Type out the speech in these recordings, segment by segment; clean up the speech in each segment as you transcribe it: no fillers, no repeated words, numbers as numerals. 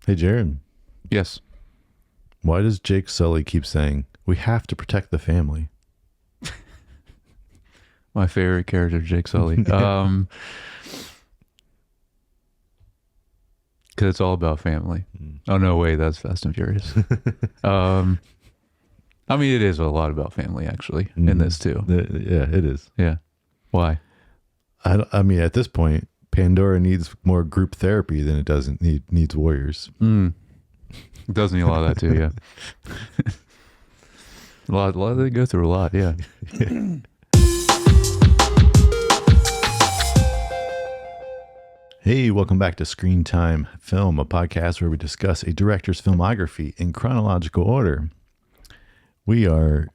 Hey, Jared. Yes. Why does Jake Sully keep saying, we have to protect the family? My favorite character, Jake Sully. Because it's all about family. Oh, no, wait, that's Fast and Furious. I mean, it is a lot about family, actually, in this, too. Yeah, it is. Yeah. Why? I mean, at this point, Pandora needs more group therapy than it doesn't needs warriors. It does need a lot of that, too, yeah. a lot they go through a lot, yeah. Hey, welcome back to Screen Time Film, a podcast where we discuss a director's filmography in chronological order. We are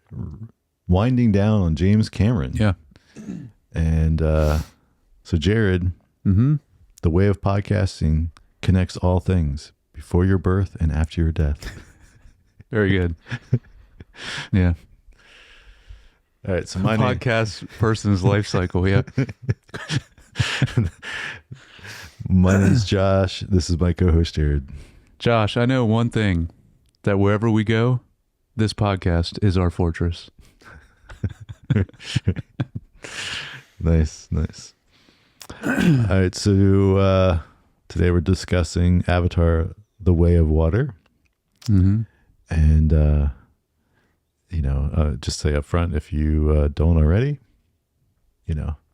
winding down on James Cameron. Yeah. And so, Jared, the way of podcasting connects all things before your birth and after your death. Very good. Yeah. All right, so my name... Podcast person's life cycle, yeah. My name is Josh. This is my co-host, Jared. Josh, I know one thing, that wherever we go, this podcast is our fortress. Nice. All right, so today we're discussing Avatar: The Way of Water. And, just say up front, if you don't already, want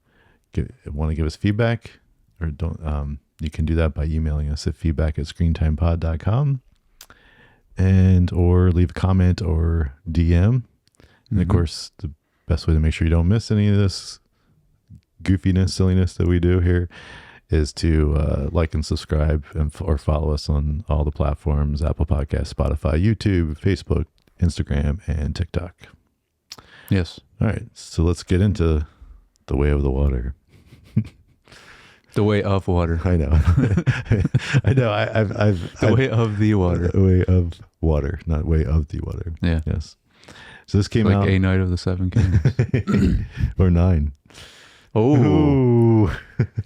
to give us feedback, or don't, you can do that by emailing us at feedback@screentimepod.com and or leave a comment or DM. And of course, the best way to make sure you don't miss any of this goofiness, silliness that we do here is to like and subscribe or follow us on all the platforms: Apple Podcasts, Spotify, YouTube, Facebook, Instagram, and TikTok. Yes. All right, so let's get into The Way of the Water. The way of water. I know. I know. The way of the water. The way of water, not way of the water. Yeah. Yes. So this came like out. A Night of the Seven Kingdoms. Or 9. Oh. Ooh.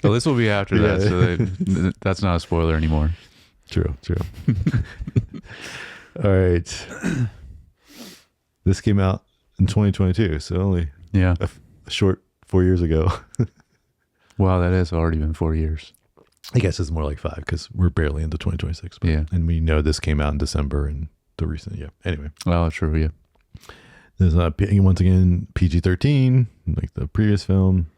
So this will be after that, so that's not a spoiler anymore. True. All right. This came out in 2022, so only a short 4 years ago. Wow, that has already been 4 years. I guess it's more like 5 because we're barely into 2026. But, yeah. And we know this came out in December and the recent, Anyway. Well, true, yeah. There's once again PG-13, like the previous film.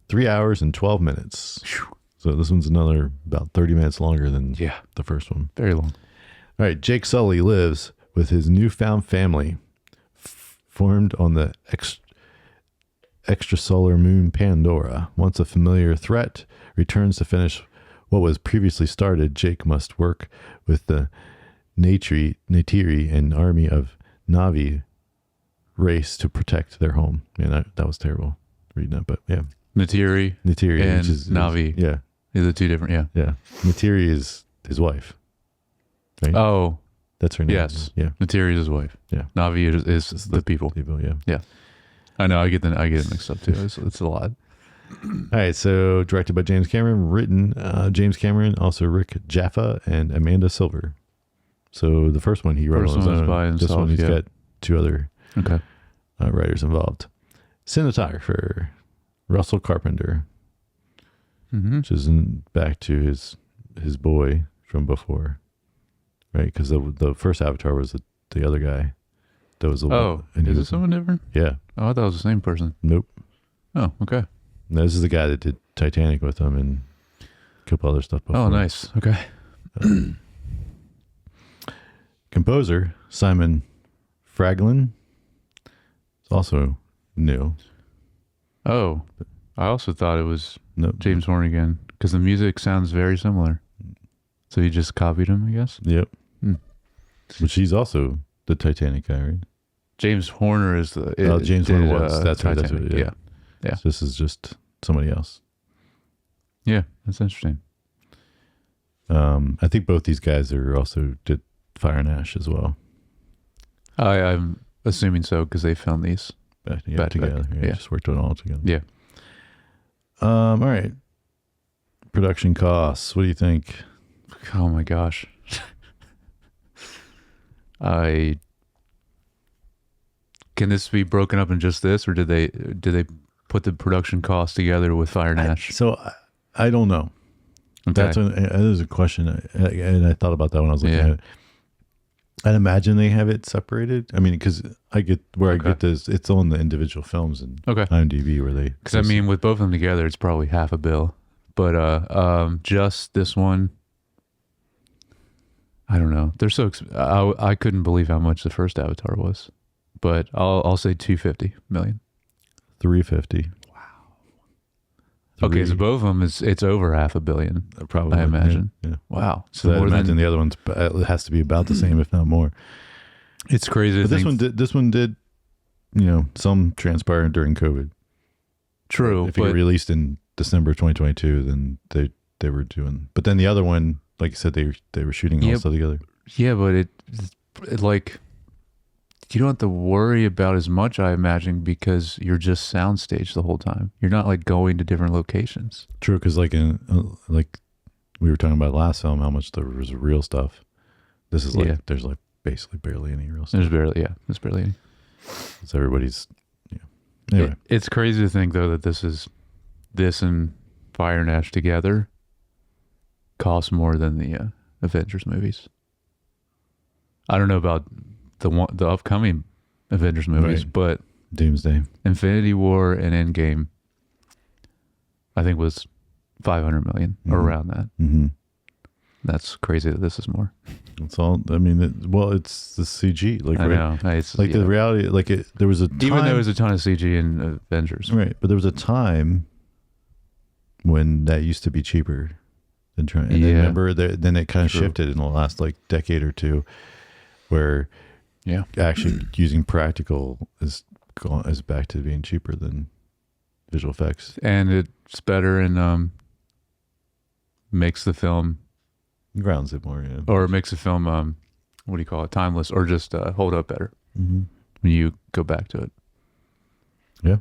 3 hours and 12 minutes. So this one's another about 30 minutes longer than the first one. Very long. All right, Jake Sully lives with his newfound family formed on the extrasolar moon Pandora. Once a familiar threat returns to finish what was previously started, Jake must work with the Neytiri and army of Na'vi race to protect their home. Man, that was terrible reading that, but yeah. Neytiri and Na'vi. Yeah. These are two different, Yeah. Neytiri is his wife. Right? Oh. That's her name. Yes. Yeah. Neytiri is his wife. Yeah. Na'vi is the people. People, yeah. Yeah. I know, I get it mixed up too. It's a lot. All right, so directed by James Cameron, written James Cameron, also Rick Jaffa and Amanda Silver. So the first one he wrote on his own. By himself, this one he's got 2 other writers involved. Cinematographer Russell Carpenter, which is back to his boy from before, right? Because the first Avatar was the other guy. That was is it someone different? Yeah. Oh, I thought it was the same person. Nope. Oh, okay. No, this is the guy that did Titanic with him and a couple other stuff before. Oh, nice. Okay. Composer Simon Fraglin is also new. Oh, I also thought it was Nope. James Horner again because the music sounds very similar. So he just copied him, I guess. Yep. But she's also the Titanic guy, right? James Horner is the. James Horner was. That's right. Titanic. Yeah. So this is just somebody else. Yeah, that's interesting. I think both these guys also did Fire and Ash as well. I'm assuming so because they filmed these. Back together. Yeah. Just worked on it all together. Yeah. All right. Production costs. What do you think? Oh my gosh. Can this be broken up in just this, or did they put the production cost together with Fire and Ash? I don't know. Okay. That is a question, and I thought about that when I was looking at it. I'd imagine they have it separated. I mean, because I get this. It's on the individual films and IMDb where they. Because I mean, with both of them together, it's probably half a bill. But just this one, I don't know. They're so. I couldn't believe how much the first Avatar was, but I'll say $250 million. 350. Okay, so both of them it's over $500 million. Probably, I imagine. Yeah. Wow. So I imagine the other one's it has to be about the same, if not more. It's crazy. But this one did, some transpire during COVID. True. If it released in December 2022, then they were doing. But then the other one, like you said, they were shooting also together. Yeah, but it like. You don't have to worry about as much, I imagine, because you're just soundstage the whole time. You're not like going to different locations. True, because like we were talking about last film, how much there was real stuff. This is like there's like basically barely any real stuff. There's barely any. It's everybody's. Anyway, it's crazy to think though that this and Fire and Ash together cost more than the Avengers movies. I don't know about the upcoming Avengers movies, but Doomsday, Infinity War, and Endgame, I think was $500 million or around that. Mm-hmm. That's crazy that this is more. It's all. I mean, it's the CG. Like I know. It's like the reality. Like there was a time, even there was a ton of CG in Avengers, right? But there was a time when that used to be cheaper than trying. And then remember, then it kind of shifted in the last like decade or two, where. Yeah, actually using practical is back to being cheaper than visual effects, and it's better and makes the film grounds it more, or makes the film what do you call it, timeless, or just hold up better when you go back to it. Yeah,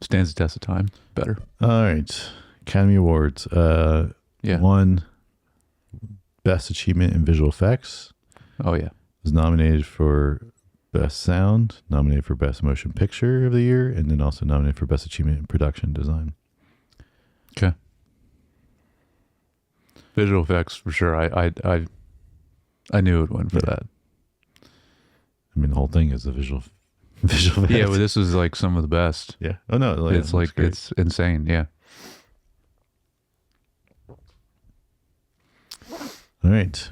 stands the test of time better. All right, Academy Awards. One best achievement in visual effects. Oh yeah. Was nominated for Best Sound, nominated for Best Motion Picture of the Year, and then also nominated for Best Achievement in Production Design. Okay. Visual effects for sure. I knew it would win for that. I mean, the whole thing is the visual effects. Yeah, but this is like some of the best. Yeah. Oh no, it's insane. Yeah. All right.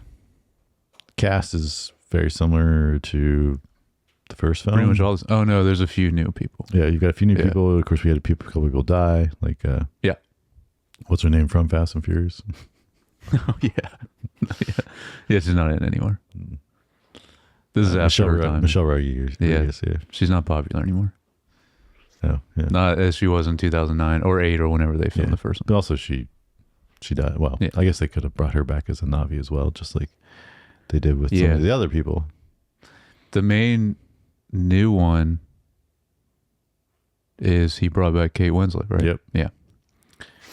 Cast is very similar to the first film. Pretty much all this. Oh no, there's a few new people. Yeah, you've got a few new people. Of course, we had a couple people die. Like, what's her name from Fast and Furious? Oh yeah, she's not in anymore. This is after her time. Michelle Rodriguez. Yeah, she's not popular anymore. Oh, yeah. Not as she was in 2009 or 2008 or whenever they filmed the first one. But also, she died. Well, I guess they could have brought her back as a Na'vi as well, just like they did with some of the other people. The main new one is he brought back Kate Winslet, right? Yep. Yeah.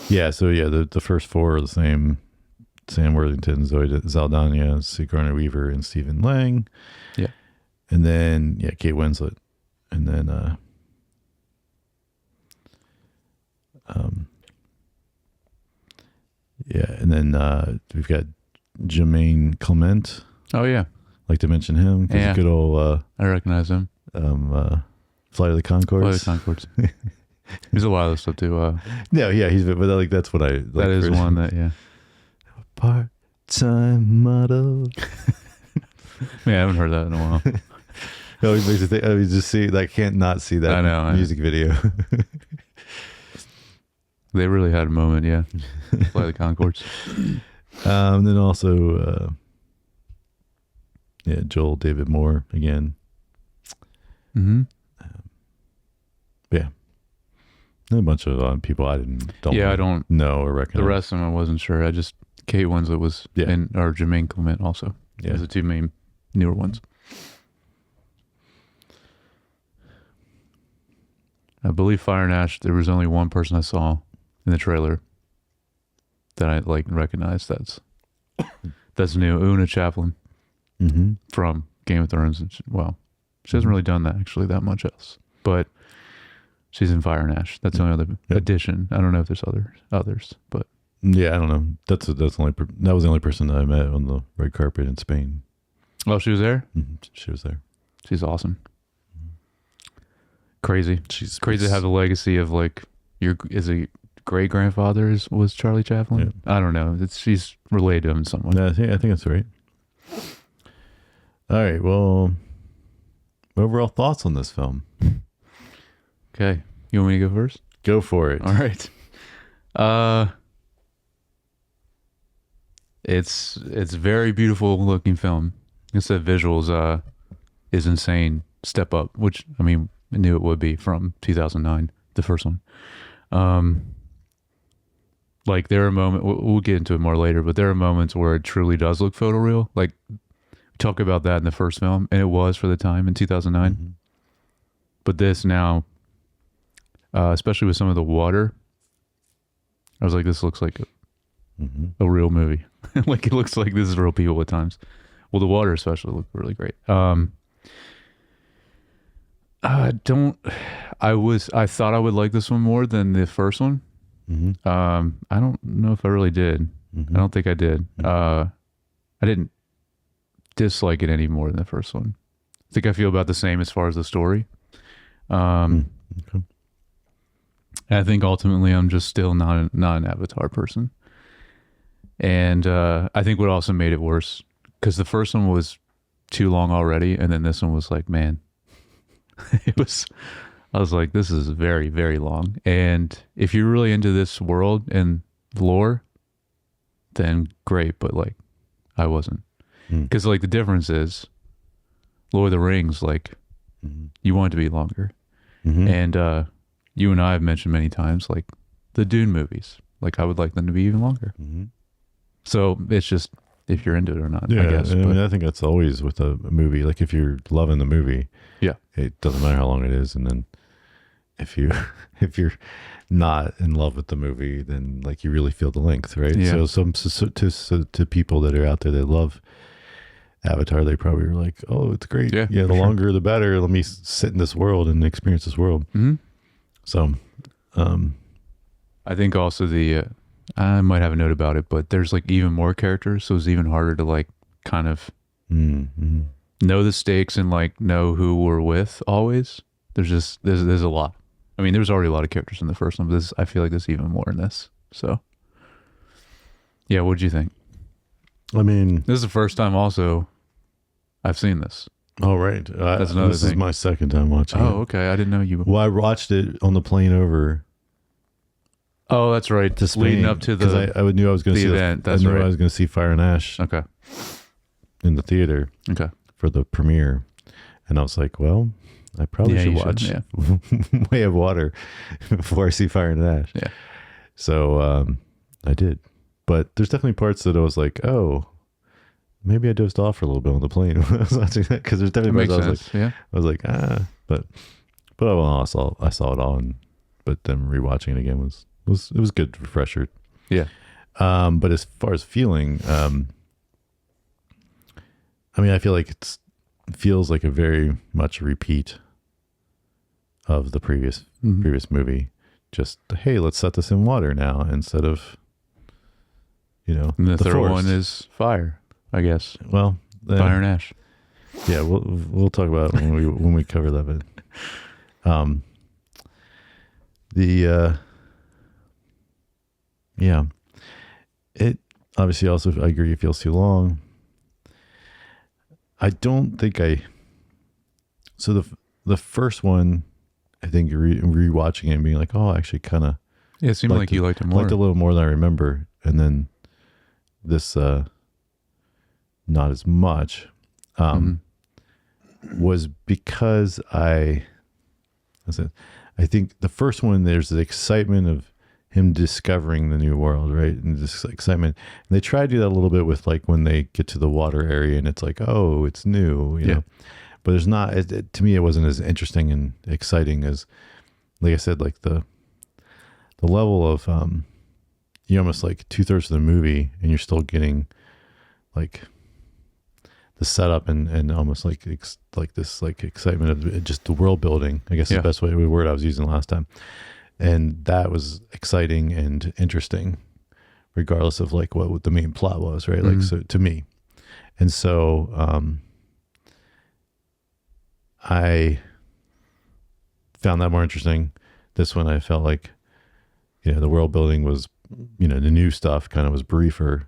Yeah. So the first four are the same: Sam Worthington, Zoe Saldana, Sigourney Weaver, and Stephen Lang. Yeah. And then Kate Winslet, and then and then we've got Jermaine Clement. Oh yeah. Like to mention him because good old I recognize him. Flight of the Conchords. Flight of the Conchords. There's a lot of stuff too. But like that's what I like. That is one that part-time model. Man, I haven't heard that in a while. It always makes you think. I mean, just see that. I can't not see that music video. They really had a moment, yeah. Flight of the Conchords. And then also, Joel David Moore again. Mm-hmm. A bunch of people I don't know or recognize. The rest of them I wasn't sure. I just Kate Winslet was in, or Jermaine Clement also. Yeah, the two main newer ones. I believe Fire and Ash. There was only one person I saw in the trailer that I recognized. That's new. Una Chaplin from Game of Thrones. And she hasn't really done that actually that much else. But she's in Fire and Ash. That's the only other addition. I don't know if there's others, but yeah, I don't know. That was the only person that I met on the red carpet in Spain. oh, she was there. She was there. She's awesome. Crazy. She's Crazy to have the legacy of like is a great grandfather was Charlie Chaplin. Yeah. I don't know. She's related to him in some way. Yeah, I think that's right. All right. Well, overall thoughts on this film? Okay. You want me to go first? Go for it. All right. It's very beautiful looking film. It's the visuals is insane. Step up, which I mean I knew it would be from 2009, the first one. Like there are moments, we'll get into it more later, but there are moments where it truly does look photoreal. Like talk about that in the first film, and it was for the time in 2009. Mm-hmm. But this now, especially with some of the water, I was like, this looks like a real movie. Like it looks like this is real people at times. Well, the water especially looked really great. I thought I would like this one more than the first one. Mm-hmm. I don't know if I really did. Mm-hmm. I don't think I did. Mm-hmm. I didn't dislike it any more than the first one. I think I feel about the same as far as the story. Okay. And I think ultimately I'm just still not an Avatar person. And I think what also made it worse, because the first one was too long already, and then this one was like, man, I was like, this is very, very long. And if you're really into this world and lore, then great. But like, I wasn't. Because like the difference is Lord of the Rings, like you want it to be longer. Mm-hmm. And you and I have mentioned many times, like the Dune movies, like I would like them to be even longer. Mm-hmm. So it's just if you're into it or not, yeah, I guess. I mean, I think that's always with a movie. Like if you're loving the movie, yeah, it doesn't matter how long it is. And then if you're not in love with the movie, then like you really feel the length, right? Yeah. So to people that are out there that love Avatar, they probably are like, oh, it's great. Yeah, the longer the better. Let me sit in this world and experience this world. Mm-hmm. So, I think also I might have a note about it, but there's like even more characters, so it's even harder to like kind of know the stakes and like know who we're with always. There's a lot. I mean, there's already a lot of characters in the first one, but I feel like there's even more in this. So, yeah, what'd you think? I mean, this is the first time also I've seen this. Oh, right. That's another this thing. Is my second time watching it. Oh, okay. I didn't know you. Well, I watched it on the plane over. Oh, that's right. To Spain, leading up to the I knew I was going to see event. I knew I was going to see Fire and Ash. Okay. In the theater. Okay. For the premiere, and I was like, well, I probably should watch Way of Water before I see Fire and Ash. Yeah. So I did, but there's definitely parts that I was like, oh, maybe I dozed off for a little bit on the plane when I was watching that, because there's definitely parts I was like, but I saw it all, but then rewatching it again was good refresher. Yeah. But as far as feeling, I mean, I feel like it feels like a very much a repeat of the previous movie. Just, hey, let's set this in water now instead of, and the third one is fire, I guess. Well, Fire and Ash. Yeah, we'll talk about it when we cover that. But it obviously also, I agree, it feels too long. I don't think so the first one, I think rewatching it and being like, oh, actually kind of. Yeah, it seemed like you liked it more. Liked it a little more than I remember. And then this, not as much, was because I think the first one, there's the excitement of him discovering the new world, right? And this excitement. And they try to do that a little bit with like when they get to the water area and it's like, oh, it's new, you know. But there's not, to me, it wasn't as interesting and exciting as, like I said, like the level of, you almost like 2/3 of the movie and you're still getting like the setup and almost like like this like excitement of just the world building, I guess is the best way word I was using last time. And that was exciting and interesting, regardless of like what the main plot was, right? Like, so to me. And so I found that more interesting. This one I felt like, the world building was, the new stuff kind of was briefer.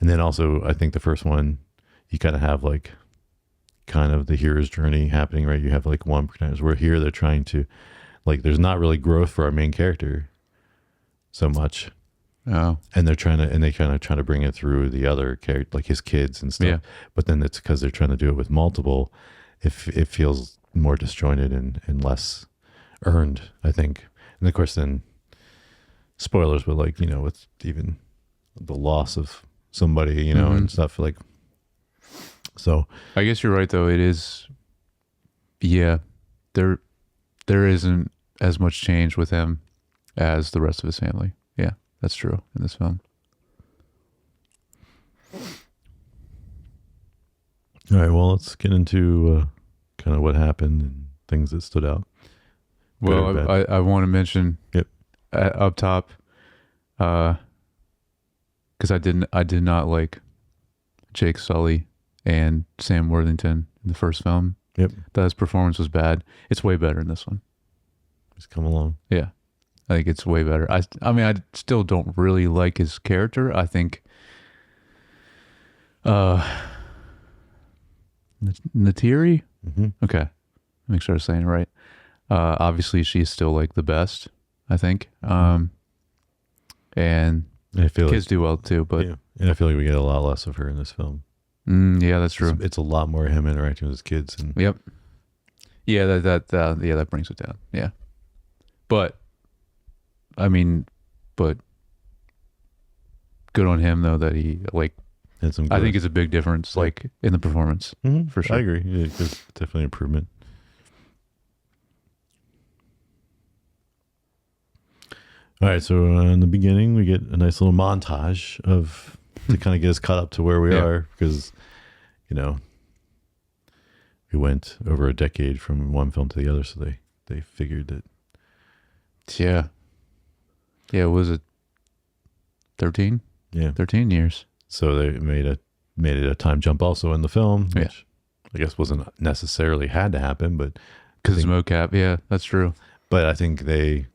And then also I think the first one, you kind of have like kind of the hero's journey happening, right? You have like one protagonist where here they're trying to, like, there's not really growth for our main character so much. Oh. And they kind of try to bring it through the other character, like his kids and stuff. Yeah. But then it's because they're trying to do it with multiple, it feels more disjointed and less earned, I think. And of course then spoilers, but like, with even the loss of somebody, and stuff like, so I guess you're right though. It is, there isn't as much change with him as the rest of his family. Yeah, that's true in this film. All right, well, let's get into kind of what happened and things that stood out. Well, I want to mention up top, because I did not like Jake Sully and Sam Worthington in the first film. Yep. That his performance was bad. It's way better in this one. He's come along. Yeah. I think it's way better. I mean, I still don't really like his character. I think Neytiri? Mm-hmm. Okay. Make sure I'm saying it right. Obviously she's still like the best, I think. And I feel kids do well too, but and I feel like we get a lot less of her in this film. Yeah, that's true. It's a lot more him interacting with his kids, and yep. Yeah, that brings it down. Yeah, but I mean, but good on him though that he like. Had some. I think it's a big difference, like in the performance, for sure. I agree. Yeah, there's definitely improvement. All right, so in the beginning, we get a nice little montage to kind of get us caught up to where we are, because, we went over a decade from one film to the other, so they figured that. Yeah. Yeah, was it 13? Yeah. 13 years. So they made it a time jump also in the film, which I guess wasn't necessarily had to happen, but. Because it's mocap, yeah, that's true. But I think they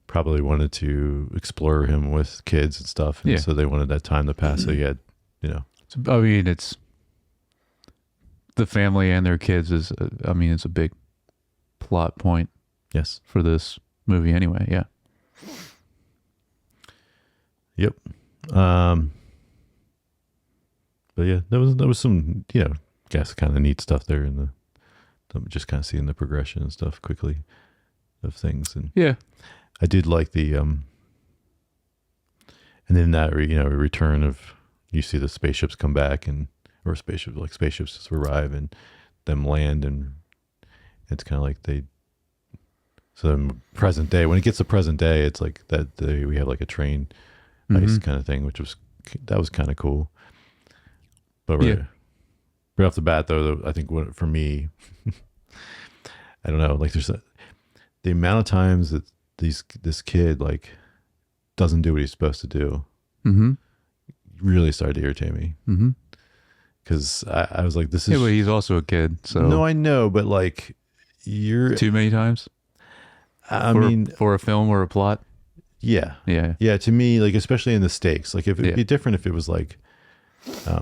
probably wanted to explore him with kids and stuff, and so they wanted that time to pass. So you had, I mean, it's the family and their kids is. I mean, it's a big plot point. Yes, for this movie anyway. Yeah. Yep. But yeah, there was some I guess kind of neat stuff there in the just kind of seeing the progression and stuff quickly of things, and I did like the and then that return of, you see the spaceships come back or spaceships just arrive and them land, and it's kind of like present day, when it gets to present day, it's like that we have like a train ice kind of thing, that was kind of cool. But right off the bat though, I think for me, I don't know, like there's the amount of times that this kid like doesn't do what he's supposed to do really started to irritate me, because I was like, this is but he's also a kid, so no, I know, but like you're too many times. I mean, for a film or a plot, yeah. To me, like especially in the stakes, like if it'd be different if it was like,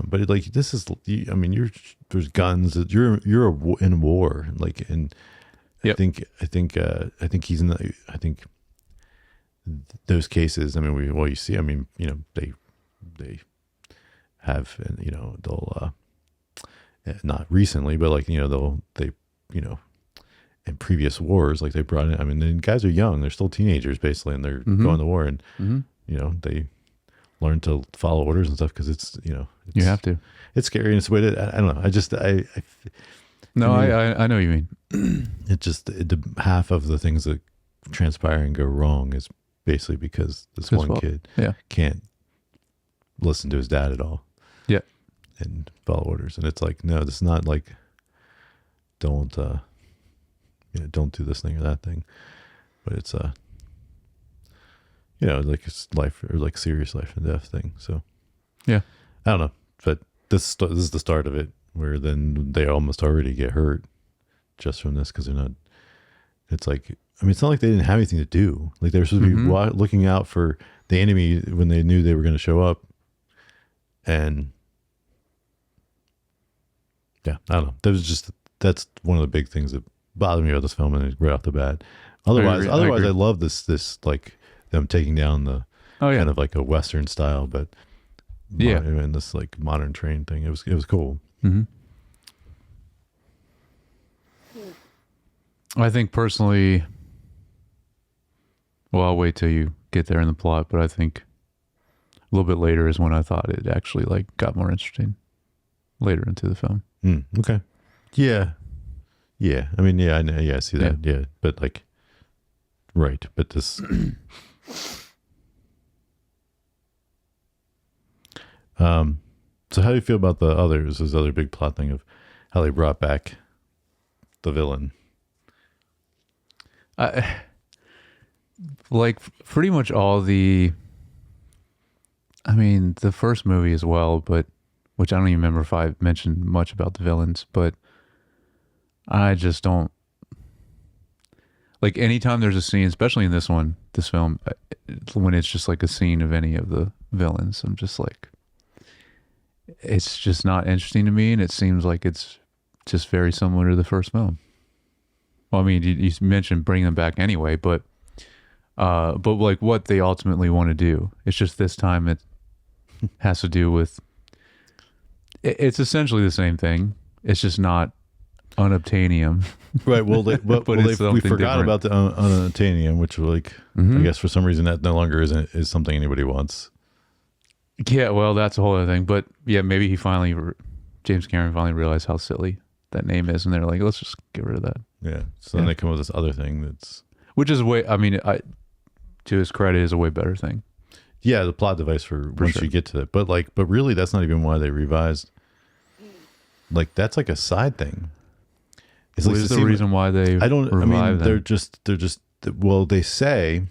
but like this is, I mean, there's guns, you're in war, like, and I think he's in I think those cases, I mean, you see, I mean, they have, they'll not recently, but like, in previous wars, like they brought in, I mean, the guys are young, they're still teenagers basically, and they're going to war, and they learn to follow orders and stuff, because it's you have to. It's scary, and it's weird. I don't know. I know what you mean. It just half of the things that transpire and go wrong is basically because this one kid can't listen to his dad at all. Yeah, and follow orders. And it's like, no, this is not like, don't don't do this thing or that thing, but it's like it's life or like serious life and death thing. So Yeah. I don't know, but this is the start of it, where then they almost already get hurt just from this, because they're not. It's like, I mean, it's not like they didn't have anything to do. Like, they were supposed to be looking out for the enemy when they knew they were going to show up, and yeah, I don't know. That's one of the big things that bothered me about this film, and right off the bat. Otherwise, I love this like them taking down the kind of like a Western style, but and this like modern train thing. It was cool. Mm-hmm. I think personally, well, I'll wait till you get there in the plot, but I think a little bit later is when I thought it actually like got more interesting later into the film. Okay. Yeah. I mean, I know. Yeah, I see that. Yeah, but like, right. But this. So how do you feel about the others? This other big plot thing of how they brought back the villain. Like pretty much all the first movie as well, but which I don't even remember if I mentioned much about the villains, but I just don't like anytime there's a scene, especially in this film, when it's just like a scene of any of the villains, I'm just like, it's just not interesting to me, and it seems like it's just very similar to the first film. Well, I mean, you mentioned bringing them back anyway, but like what they ultimately want to do. It's just this time it has to do with. It's essentially the same thing. It's just not unobtainium. Right. Well, we forgot different about the unobtainium, which like I guess for some reason that no longer is something anybody wants. Yeah. Well, that's a whole other thing. But yeah, maybe James Cameron finally realized how silly that name is, and they're like, let's just get rid of that. Yeah. So then they come up with this other thing which is to his credit, is a way better thing. Yeah, the plot device for once you get to it. But really that's not even why they revised. Like, that's like a side thing. It's what is the reason why they they're just well, they say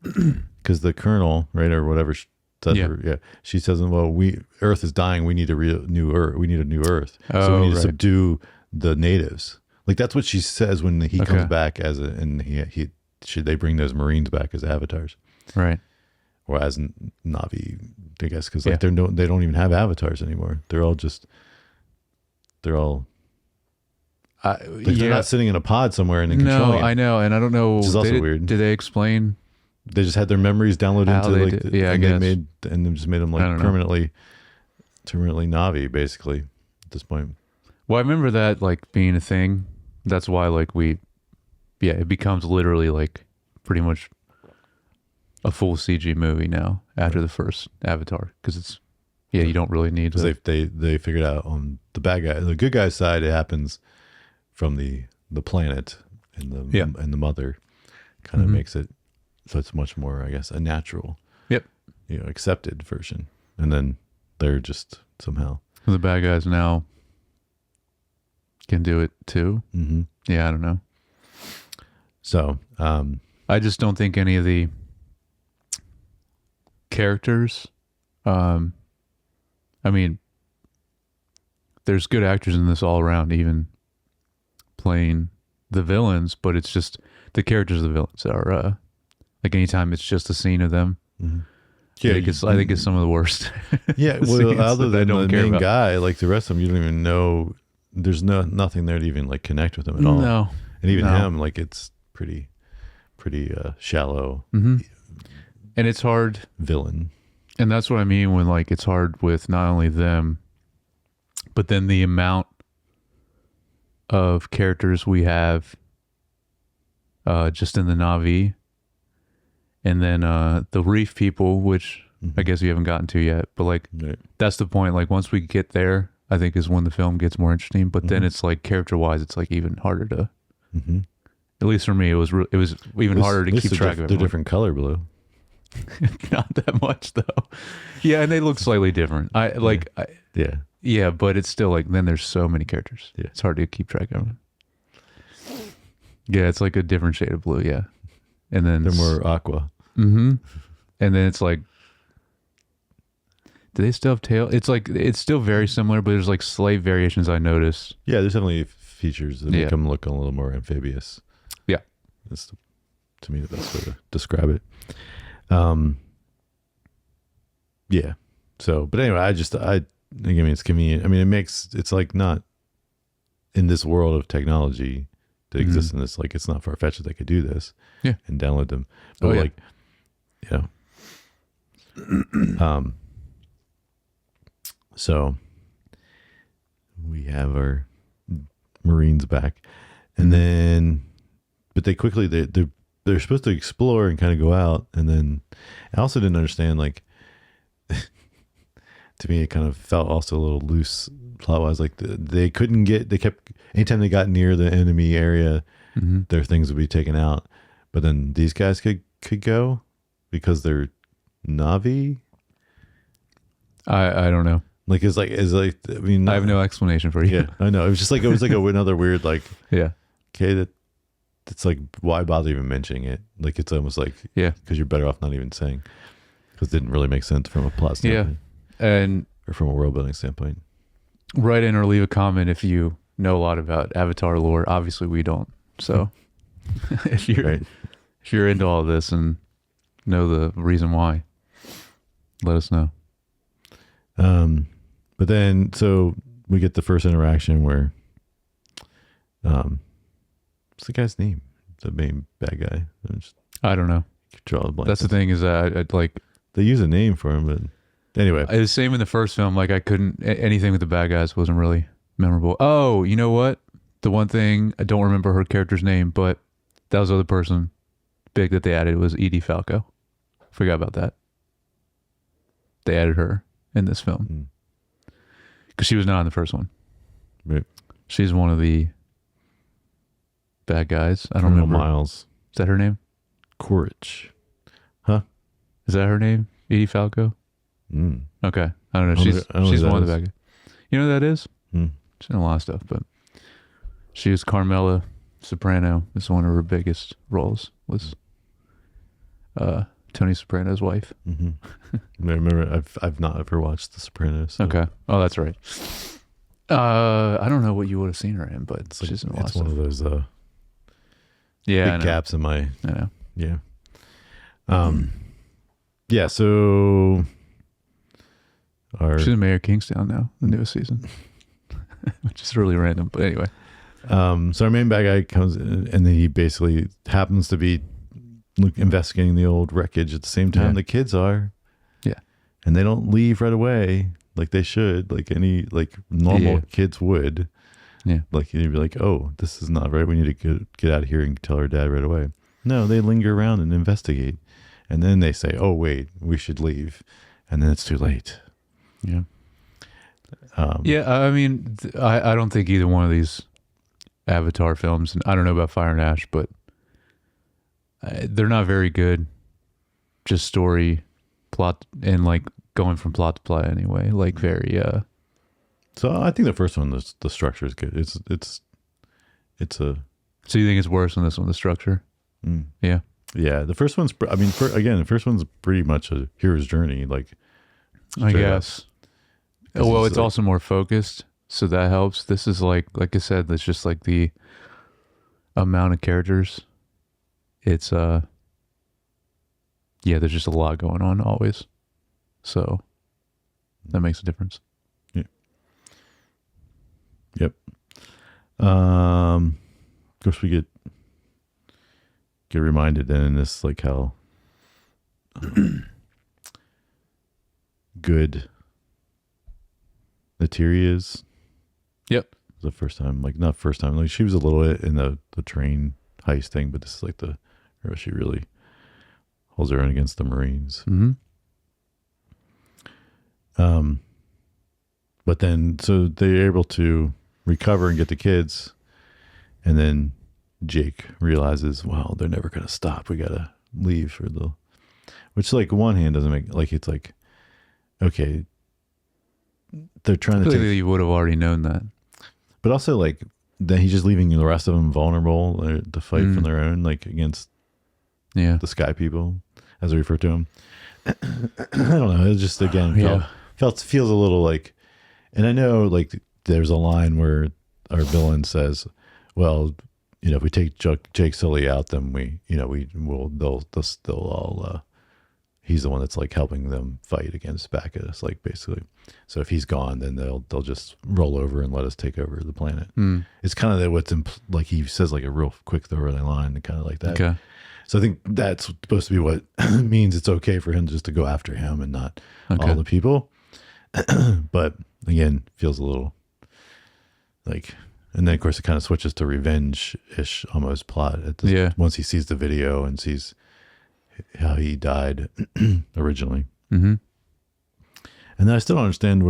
because the colonel, right, or whatever she says, well, Earth is dying, we need a new Earth, so we need to subdue the natives. Like, that's what she says when he comes back they bring those Marines back as avatars, right? Or as Na'vi, I guess, because like they don't even have avatars anymore. They're not sitting in a pod somewhere and then controlling it. I know, and I don't know. Which is also weird. Did they explain? They just had their memories downloaded into they just made them like permanently Na'vi, basically, at this point. Well, I remember that like being a thing. That's why like it becomes literally like pretty much a full CG movie now after the first Avatar, because it's you don't really need to. They figured out on the good guy's side, it happens from the planet and the mother kind of makes it so it's much more, I guess, a natural, accepted version, and then they're just somehow the bad guys now can do it too. Yeah, I don't know. So I just don't think any of the characters, I mean, there's good actors in this all around, even playing the villains, but it's just the characters of the villains are like anytime it's just a scene of them. I think it's some of the worst. Yeah, well, other than the main guy, like the rest of them, you don't even know. There's nothing there to even like connect with them at all. No, and even him, like it's pretty shallow. And it's hard villain. And that's what I mean when like it's hard with not only them, but then the amount of characters we have just in the Na'vi, and then the Reef people, which I guess we haven't gotten to yet, but like that's the point. Like once we get there, I think is when the film gets more interesting. But then it's like character wise, it's like even harder to. At least for me, it was even harder to keep track of. They're different color blue. Not that much though. Yeah, and they look slightly different. Yeah. Yeah, but it's still like then there's so many characters. Yeah. It's hard to keep track of them. Yeah, it's like a different shade of blue. Yeah, and then They're more aqua. Mm-hmm. And then it's like, do they still have tail? It's like it's still very similar, but there's like slight variations I noticed. Yeah, there's definitely features that make them look a little more amphibious. Yeah, that's to me the best way to describe it. Yeah. So, but anyway, I mean, it's convenient. I mean, it's like not in this world of technology that exists in this, like it's not far fetched that they could do this, and download them. But like, so we have our Marines back, and then, but they quickly they're supposed to explore and kind of go out, and then I also didn't understand, like, to me it kind of felt also a little loose plot wise, like they kept anytime they got near the enemy area, their things would be taken out, but then these guys could go because they're Na'vi. I don't know. Like is like I mean, I have no explanation for you. Yeah, I know. It was like another weird, like, yeah. Okay, that's like, why bother even mentioning it? Like it's almost like, because you're better off not even saying, because it didn't really make sense from a plot standpoint. Yeah, and or from a world building standpoint. Write in or leave a comment if you know a lot about Avatar lore. Obviously, we don't. So if you're into all this and know the reason why, let us know. But then, so we get the first interaction where, what's the guy's name? The main bad guy. I don't know. Draw the blank. That's the thing, is that I'd like, they use a name for him, but anyway, it was the same in the first film. Like I couldn't, anything with the bad guys wasn't really memorable. Oh, you know what? The one thing, I don't remember her character's name, but that was the other person big that they added was Edie Falco. Forgot about that. They added her in this film because she was not in the first one. Right. She's one of the bad guys. I don't remember. Miles. Is that her name? Quaritch. Huh? Is that her name? Edie Falco? Okay. I don't know. She's one of the bad guys. You know who that is? She's in a lot of stuff, but she was Carmela Soprano. It's one of her biggest roles, was Tony Soprano's wife. I remember, I've not ever watched The Sopranos. So. Okay. Oh, that's right. I don't know what you would have seen her in, but it's she's in a lot of stuff. It's one of those big gaps in my. I know. Yeah. Yeah. So she's in Mayor Kingstown now, the newest season, which is really random. But anyway. So our main bad guy comes in, and then he basically happens to be investigating the old wreckage at the same time the kids are. Yeah. And they don't leave right away like they should, like any like normal kids would. Yeah. Like you'd be like, oh, this is not right. We need to get out of here and tell our dad right away. No, they linger around and investigate. And then they say, oh, wait, we should leave. And then it's too late. Yeah. I mean, I don't think either one of these Avatar films, and I don't know about Fire and Ash, but they're not very good. Just story, plot, and like going from plot to plot anyway. Like very. So I think the first one, the structure is good. It's a. So you think it's worse than this one, the structure? Yeah. Yeah, the first one's. I mean, the first one's pretty much a hero's journey. Like, I guess. Well, it's like, also more focused, so that helps. This is like I said, it's just like the amount of characters. It's there's just a lot going on always, so that makes a difference. Yeah. Yep. Of course, we get reminded then in this, like, how good Neytiri is. Yep. The first time, like, not first time, like she was a little bit in the train heist thing, but this is like where she really holds her own against the Marines. But then, so they're able to recover and get the kids, and then Jake realizes, wow, they're never going to stop. We got to leave which, like, one hand doesn't make, like, it's like, okay, they're trying to Clearly, take, you would have already known that. but also like then he's just leaving the rest of them vulnerable to fight from their own, like against Yeah. the sky people, as I refer to them. I don't know. It just again feels a little like, and I know like there's a line where our villain says, "Well, you know, if we take Jake Sully out, then they'll all." He's the one that's like helping them fight against Bacchus, like basically. So if he's gone, then they'll just roll over and let us take over the planet. It's kind of what's like he says like a real quick throwaway line, kind of like that. Okay. So I think that's supposed to be what means it's okay for him just to go after him and not all the people. But again, feels a little like, and then of course it kind of switches to revenge-ish almost plot once he sees the video and sees how he died originally. Mm-hmm. And then I still don't understand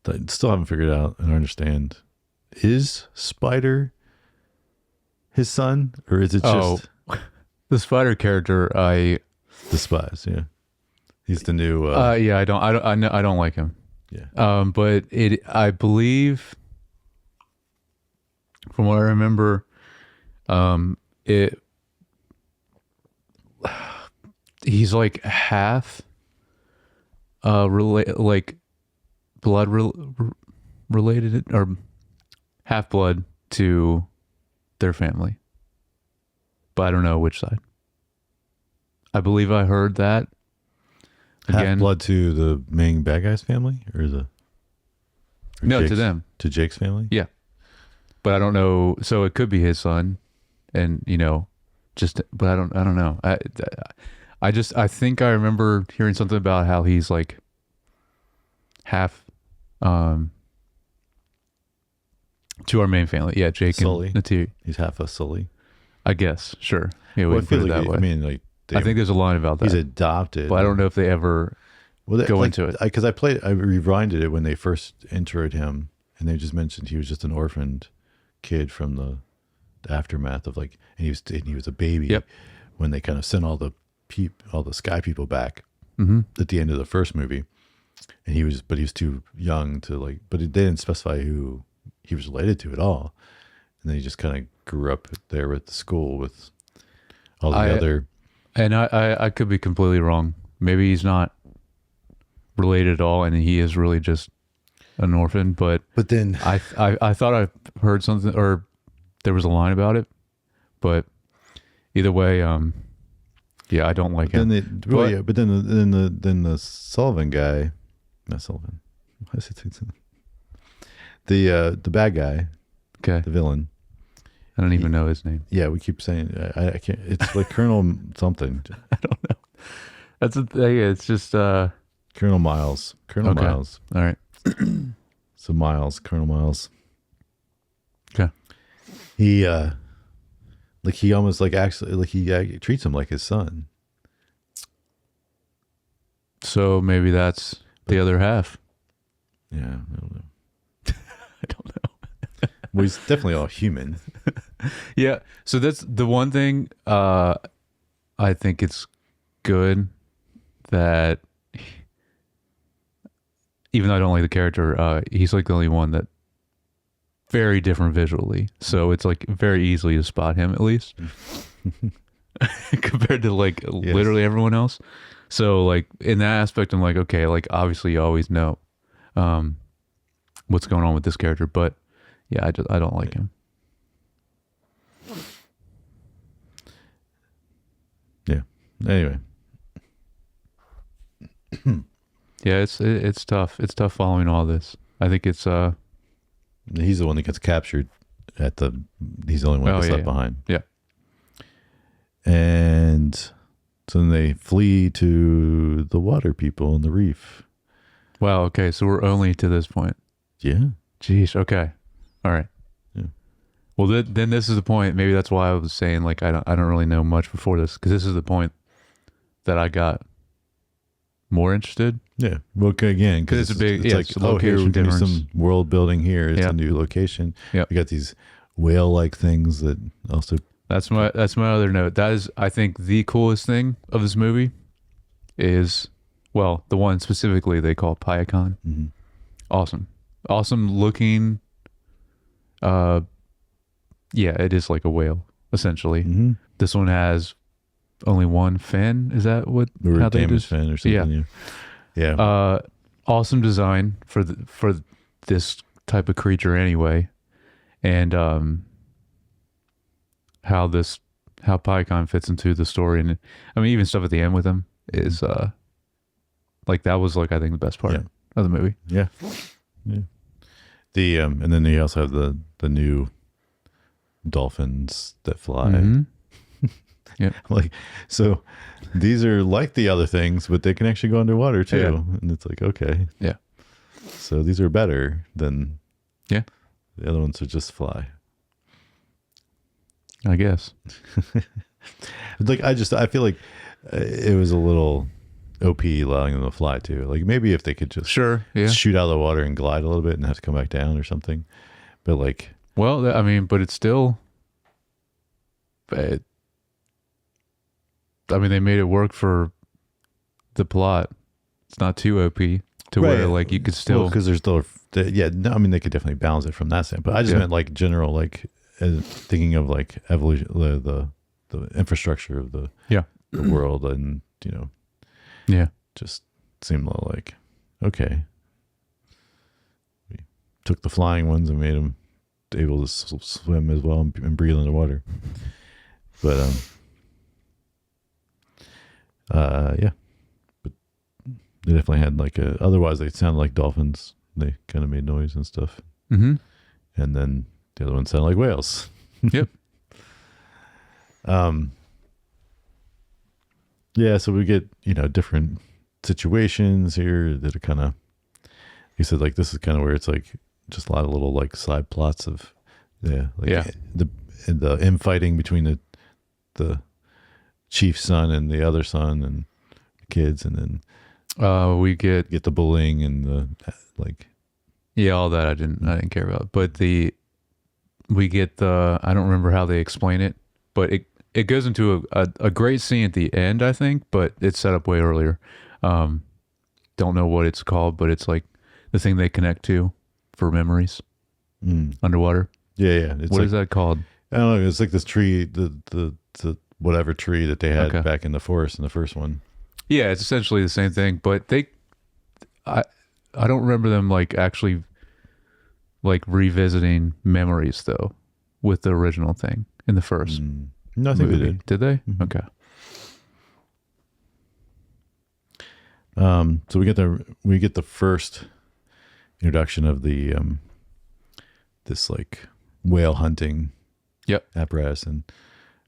I still haven't figured out and understand, is Spider his son, or is it just the Spider character? I despise. Yeah, he's the new. I don't like him. Yeah. But I believe, from what I remember, he's like half like blood related, or half blood to their family, but I don't know which side. I believe I heard that. Half blood to the main bad guy's family, or no, to them, to Jake's family. Yeah, but I don't know. So it could be his son, and but I don't know. I think I remember hearing something about how he's like half to our main family. Yeah, Jake Sully. and Neytiri. He's half a Sully. I guess. Sure. Yeah, we Well, can put it like that way. I mean, like I think there's a line about that. he's adopted, but I don't know if they ever go into it. Because I rewinded it when they first introed him, and they just mentioned he was just an orphaned kid from the aftermath of and he was a baby when they kind of sent all the sky people back at the end of the first movie, and he was too young to but they didn't specify who he was related to at all, and then he just kind of grew up there at the school with all the other. And I could be completely wrong. Maybe he's not related at all, and he is really just an orphan. But then I thought I heard something, or there was a line about it. But either way, I don't like him. But then the Sullivan guy, not Sullivan, why is it the bad guy, okay, the villain. I don't even know his name. Yeah, we keep saying I can't. It's like Colonel something. I don't know. That's a thing. It's just Colonel Miles. Colonel Miles. All right. So Colonel Miles. Okay. He he almost actually he treats him like his son. So maybe that's the other half. Yeah, I don't know. I don't know. Well, he's definitely all human. Yeah. So that's the one thing I think it's good that even though I don't like the character, he's like the only one that very different visually. So it's like very easily to spot him at least compared to literally everyone else. So in that aspect, I'm like, okay, obviously you always know what's going on with this character, but yeah, I don't like him. Yeah. Anyway. Yeah, it's tough. It's tough following all this. I think it's he's the one that gets captured he's the only one that's left behind. Yeah. And so then they flee to the water people on the reef. Wow, okay, so we're only to this point. Yeah. Jeez, okay. All right. Yeah. Well, then this is the point. Maybe that's why I was saying I don't really know much before this, because this is the point that I got more interested. Yeah. Well, again, because it's a big, it's a location here we can do difference. some world building here. It's a new location. Yeah. We got these whale-like things that also. That's my other note. That is, I think, the coolest thing of this movie is, well, the one specifically they call Pyacon. Mm-hmm. Awesome looking. Yeah, it is like a whale essentially. Mm-hmm. This one has only one fin. Is that what? Or how a they damaged do? fin or something. Yeah. Awesome design for this type of creature anyway, and how PyCon fits into the story, and I mean even stuff at the end with him is like that was like I think the best part Yeah. of the movie. Yeah. The and then you also have the new dolphins that fly. Mhm. Yeah. Like, so these are like the other things, but they can actually go underwater too. Yeah. And it's like, okay. Yeah. So these are better than Yeah. the other ones that just fly. I guess. Like, I feel like it was a little OP allowing them to fly too. Like maybe if they could just Sure. Yeah. shoot out of the water and glide a little bit and have to come back down or something. But like, Well, I mean, but it's still. I mean, they made it work for the plot. It's not too OP to where like you could still. because there's still, yeah, no, I mean, they could definitely balance it from that standpoint. But I just meant like general, like thinking of like evolution, the infrastructure of the world, and Yeah. just seemed a little like, okay, we took the flying ones and made them able to swim as well and breathe underwater. But yeah, but they definitely had like otherwise they sounded like dolphins. They kind of made noise and stuff. Mm-hmm. And then the other one sounded like whales. Yep. Yeah, so we get, different situations here that are kind of, you said, like, this is kind of where it's like just a lot of little like side plots of, the infighting between the chief's son and the other son and the kids, and then We get the bullying and the like. Yeah, all that I didn't care about. But we get I don't remember how they explain it, but it goes into a great scene at the end, I think, but it's set up way earlier. Don't know what it's called, but it's like the thing they connect to for memories underwater. Yeah. It's What like, is that called? I don't know. It's like this tree, the whatever tree that they had back in the forest in the first one. Yeah, it's essentially the same thing, but I don't remember them like actually like revisiting memories though with the original thing in the first. No, I think movie. they did. Did they? Mm-hmm. Okay. So we get the first introduction of the this like whale hunting apparatus, and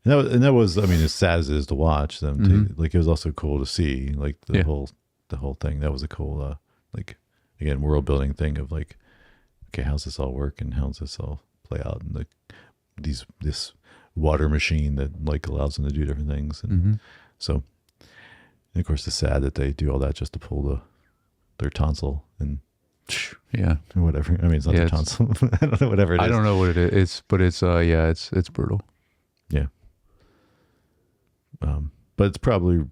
that was I mean, as sad as it is to watch them like, it was also cool to see like the whole thing. That was a cool like, again, world building thing of like, okay, how's this all work and how's this all play out, and this water machine that like allows them to do different things, and so, and of course it's sad that they do all that just to pull their tonsil and or whatever. I mean, it's not their tonsil. I don't know, whatever it is. I don't know what it is, but it's it's brutal. Yeah. But it's probably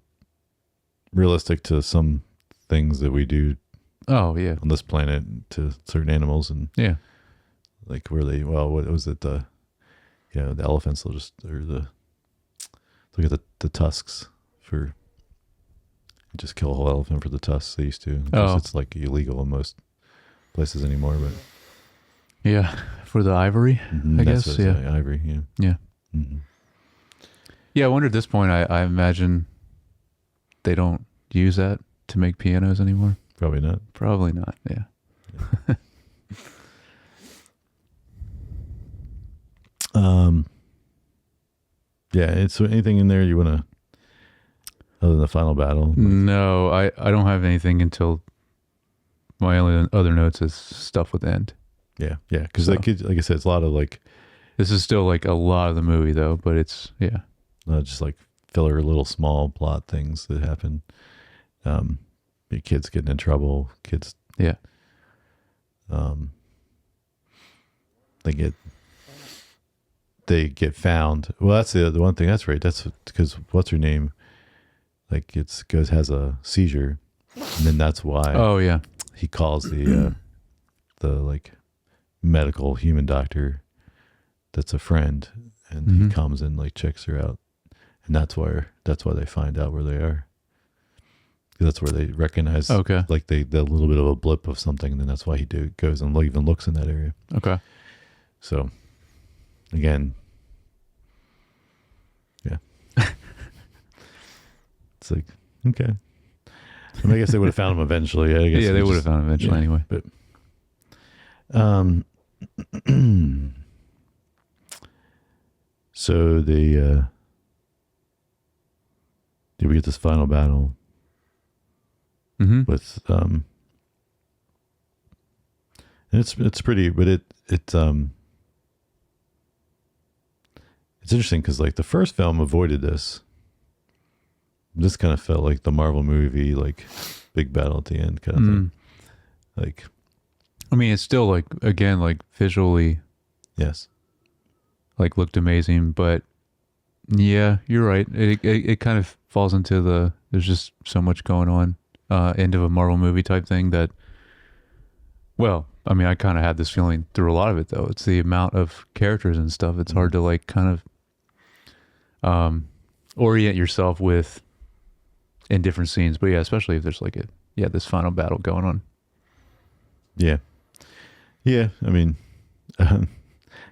realistic to some things that we do Oh yeah. on this planet to certain animals, and like where they, what was it, the elephants will just, or look at the tusks for, just kill a whole elephant for the tusks. They used to. Of course, it's like illegal in most places anymore, but yeah, for the ivory, I guess. Ivory. Yeah. Mm-hmm. Yeah, I wonder at this point, I imagine they don't use that to make pianos anymore. Probably not. Probably not, yeah. Yeah, so anything in there you want to, other than the final battle? No, I don't have anything until my only other notes is stuff with end. Yeah, because like I said, it's a lot of like... This is still like a lot of the movie though, but it's, just like filler little small plot things that happen. Kids getting in trouble, kids... Yeah. They get found. Well, that's the one thing. That's right. That's because what's her name? Like has a seizure, and then that's why. Oh yeah. He calls the like medical human doctor that's a friend, and Mhm. he comes and like checks her out, and that's why they find out where they are. That's where they recognize Okay. like the little bit of a blip of something, and then that's why he goes and even looks in that area. Okay. So again, yeah. It's like, okay. I mean, I guess they would have found him eventually. I guess Yeah, they would have found him eventually anyway. But so they did we get this final battle Mm-hmm. with and it's pretty, but it's interesting because like the first film avoided this. This kind of felt like the Marvel movie, like big battle at the end kind of thing. Like, I mean, it's still like, again, like visually, yes, like looked amazing, but yeah, you're right. It kind of falls into there's just so much going on, end of a Marvel movie type thing that, well, I mean, I kind of had this feeling through a lot of it though. It's the amount of characters and stuff. It's hard to like kind of orient yourself with in different scenes. But yeah, especially if there's like this final battle going on. yeah. I mean, I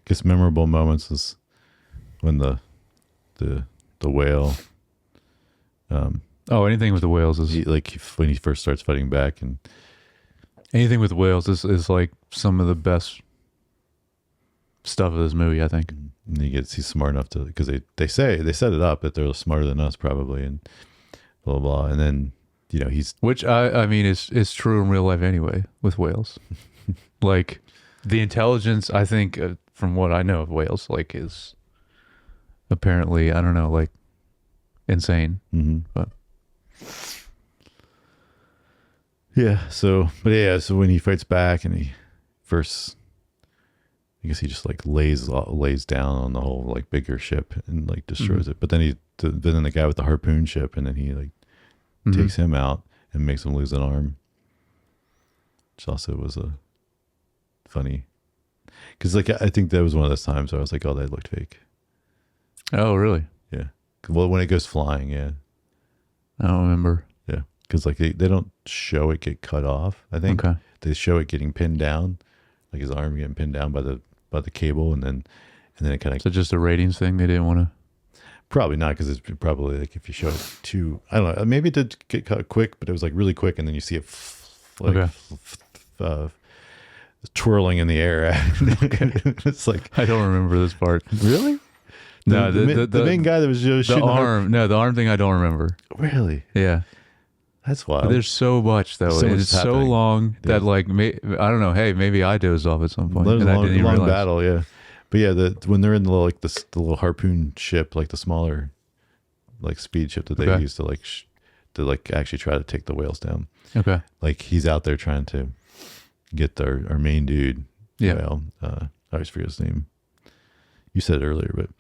guess memorable moments is when the whale. Anything with the whales is When he first starts fighting back, and anything with whales is like some of the best stuff of this movie, I think. and he's smart enough to, because they set it up that they're smarter than us probably, and blah blah, and then he's, Which I mean is true in real life anyway with whales. Like the intelligence, I think, from what I know of whales, like is apparently, I don't know, like insane. But yeah. So when he fights back, and he first, I guess he just like lays down on the whole like bigger ship and like destroys it. But then then the guy with the harpoon ship, and then he like takes him out and makes him lose an arm, which also was a funny, because like I think that was one of those times where I was like, oh, that looked fake. Oh, really? Yeah. Well, when it goes flying, yeah. I don't remember. Yeah, because like they don't show it get cut off. I think they show it getting pinned down, like his arm getting pinned down by the cable, and then it kind of. So just a ratings thing, they didn't want to. Probably not, because it's probably like if you show it too, I don't know. Maybe it did get cut quick, but it was like really quick, and then you see it twirling in the air. It's like, I don't remember this part. Really? No, the main guy that was just shooting the arm. No, the arm thing I don't remember. Really? Yeah, that's wild. but there's so much though. So much it's so happening. long that like I don't know. Hey, maybe I dozed off at some point. There's And a I didn't even long realize. battle, yeah. But yeah, when they're in the little harpoon ship, like the smaller, like speed ship that they use to like actually try to take the whales down. Okay. Like he's out there trying to get our main dude. Yeah. Well, I always forget his name. You said it earlier, but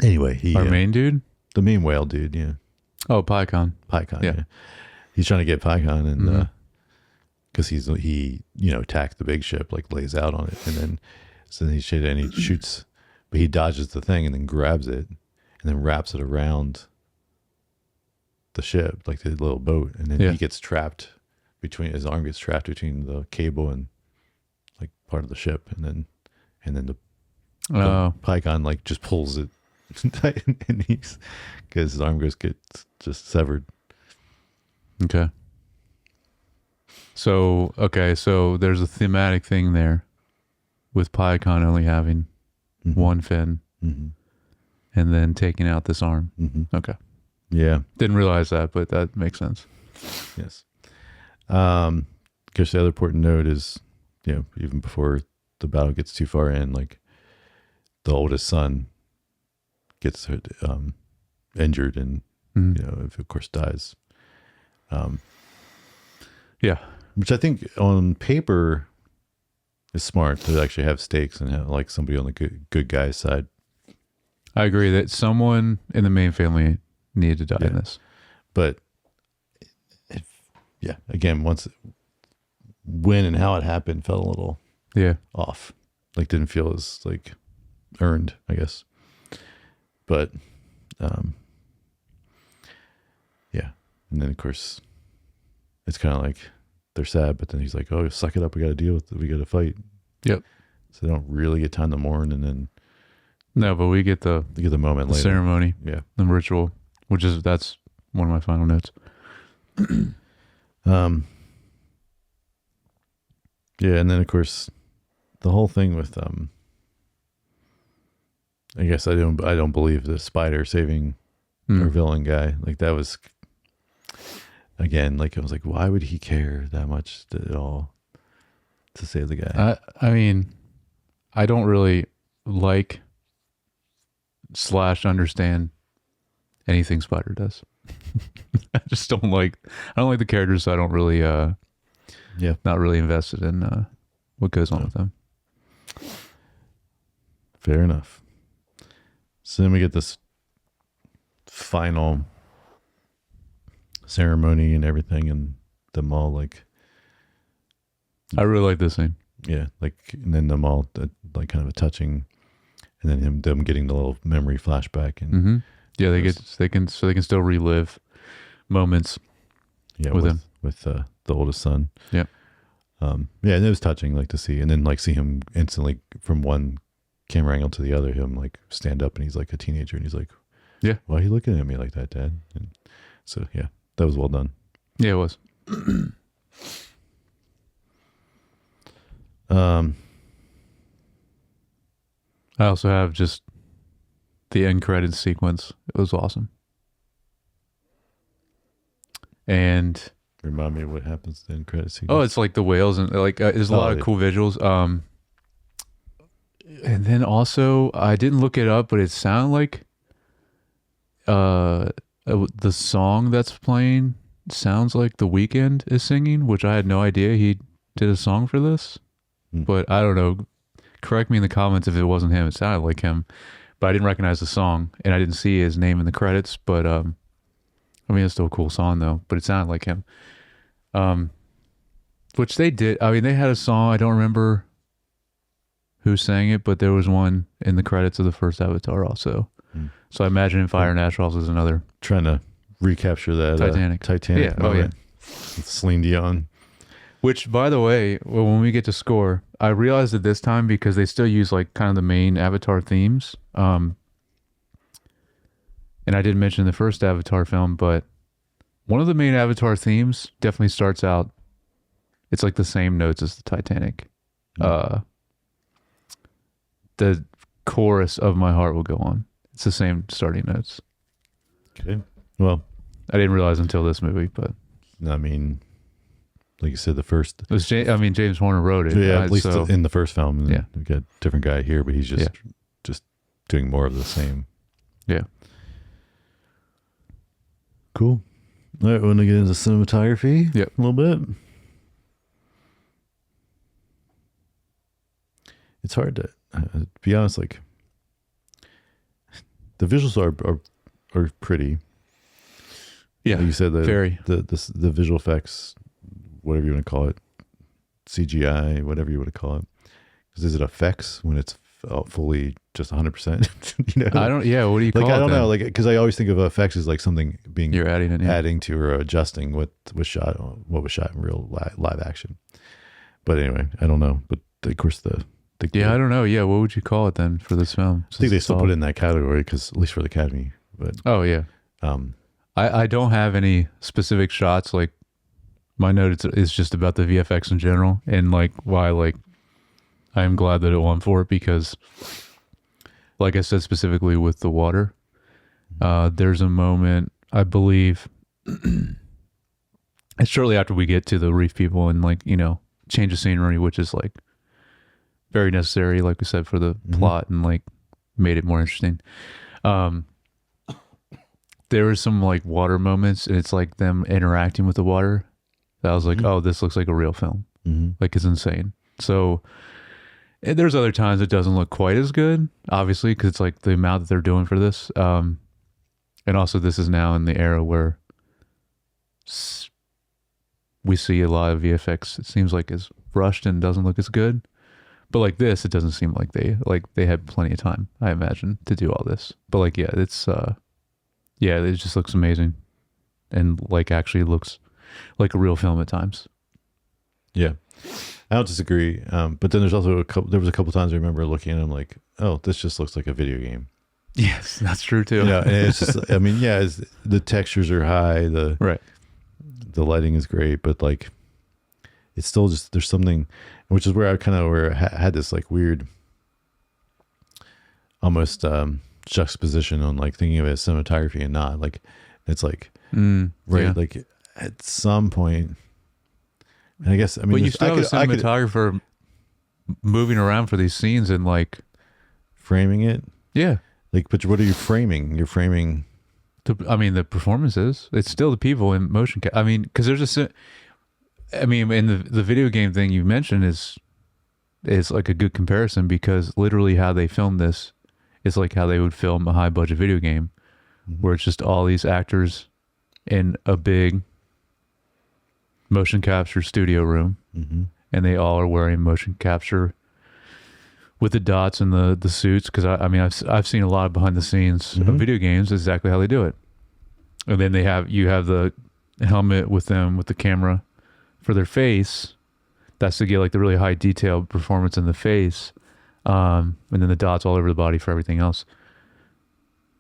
anyway, Our main dude. the main whale dude, yeah, Oh, PyCon. yeah. He's trying to get PyCon, and because he attacked the big ship, like lays out on it, and then he shoots, but he dodges the thing and then grabs it and then wraps it around the ship, like the little boat, and then he gets trapped his arm gets trapped between the cable and like part of the ship, and then the PyCon like just pulls it and he's, because his arm gets just severed. Okay. So there's a thematic thing there with PyCon only having one fin and then taking out this arm. Okay. Yeah. Didn't realize that, but that makes sense. Yes. Guess the other important note is, even before the battle gets too far in, like the oldest son gets injured and of course dies. Yeah. Which I think on paper is smart to actually have stakes and have like somebody on the good guy's side. I agree that someone in the main family needed to die in this. But again, once when and how it happened felt a little Yeah. off. Like didn't feel as like earned, I guess. But yeah. And then of course it's kind of like they're sad, but then he's like, "Oh, suck it up. We got to deal with it. We got to fight." Yep. So they don't really get time to mourn, and then No, but we get the they get the moment later. ceremony, Yeah. the ritual, that's one of my final notes. Yeah, and then of course the whole thing with I guess I don't believe the spider saving our villain guy. Like that was again, like I was like, why would he care that much at all to save the guy? I mean, I don't really like / understand anything Spider does. I just don't like. I don't like the characters, so I don't really. Yeah. Not really invested in what goes on with them. Fair enough. So then we get this final ceremony and everything, and them all like, I really like this scene. yeah, like, and then them all like kind of a touching, and then them getting the little memory flashback, and Yeah, they can still relive moments. yeah, with him. with the oldest son. Yeah. Yeah, and it was touching, like to see, and then like see him instantly from one camera angle to the other, him like stand up, and he's like a teenager, and he's like, Yeah. why are you looking at me like that, Dad? And so yeah, that was well done. Yeah, it was. I also have just the end credits sequence. It was awesome. And Remind me of what happens in credit sequence. oh, it's like the whales and like there's a lot of cool visuals. And then also I didn't look it up, but it sounded like the song that's playing sounds like The Weeknd is singing, which I had no idea he did a song for this. But I don't know. Correct me in the comments if it wasn't him. It sounded like him, but I didn't recognize the song, and I didn't see his name in the credits. But I mean, it's still a cool song though. But it sounded like him. Which they did. I mean, they had a song. I don't remember who sang it, but there was one in the credits of the first Avatar also. So I imagine in Fire and Ash also is another. Trying to recapture that Titanic Yeah. moment. Oh yeah. With Celine Dion. Which, by the way, when we get to score, I realized it this time because they still use like kind of the main Avatar themes. And I didn't mention the first Avatar film, but one of the main Avatar themes definitely starts out. It's like the same notes as the Titanic. The chorus of My Heart Will Go On. It's the same starting notes. Okay. Well, I didn't realize until this movie, but I mean, like you said, the first. it was James Horner wrote it. Yeah, at least so, in the first film. And Yeah. we got a different guy here, but he's just doing more of the same. Yeah. Cool. All right, want to get into cinematography? Yep. A little bit. It's hard to be honest. Like the visuals are pretty. Yeah. Like you said, very. the visual effects, whatever you want to call it, CGI, whatever you want to call it. Because is it effects when it's fully just 100%? You know, I don't. Yeah. What do you call it? I don't then? know. Like, because I always think of effects as like something being You're adding it. Yeah. adding to or adjusting what was shot in real live action. But anyway, I don't know. But of course Yeah, I don't know. Yeah, what would you call it then for this film? I think they still put it in that category because at least for the Academy. But Oh yeah. I don't have any specific shots. Like my note is just about the VFX in general and like why like I am glad that it won for it because, like I said specifically with the water, there's a moment I believe. It's shortly after we get to the reef people and like change of scenery, which is like very necessary, like we said, for the plot and like made it more interesting. There were some like water moments and it's like them interacting with the water. That was like, oh, this looks like a real film. Like it's insane. So and there's other times it doesn't look quite as good, obviously, because it's like the amount that they're doing for this. And also this is now in the era where we see a lot of VFX. It seems like is rushed and doesn't look as good. But like this, it doesn't seem like they had plenty of time, I imagine, to do all this. But like, yeah, it's it just looks amazing, and like actually looks like a real film at times. Yeah, I don't disagree. But then there's also there was a couple times I remember looking at them like, oh, this just looks like a video game. Yes, that's true too. Yeah, and it's just, I mean, yeah, the textures are high, Right. the lighting is great, but like, it's still just, there's something, which is where I had this like weird, almost juxtaposition on like thinking of it as cinematography and not like, it's like, right, yeah. like at some point, and I guess, I mean, but you still have a cinematographer moving around for these scenes and like framing it. Yeah. Like, but what are you framing? You're framing. The performances. It's still the people in motion. I mean, because there's in the video game thing you mentioned is like a good comparison, because literally how they filmed this is like how they would film a high budget video game, where it's just all these actors in a big motion capture studio room, and they all are wearing motion capture with the dots and the suits. Because I've seen a lot of behind the scenes of video games, exactly how they do it. And then you have the helmet with them with the camera for their face. That's to get like the really high detailed performance in the face, and then the dots all over the body for everything else.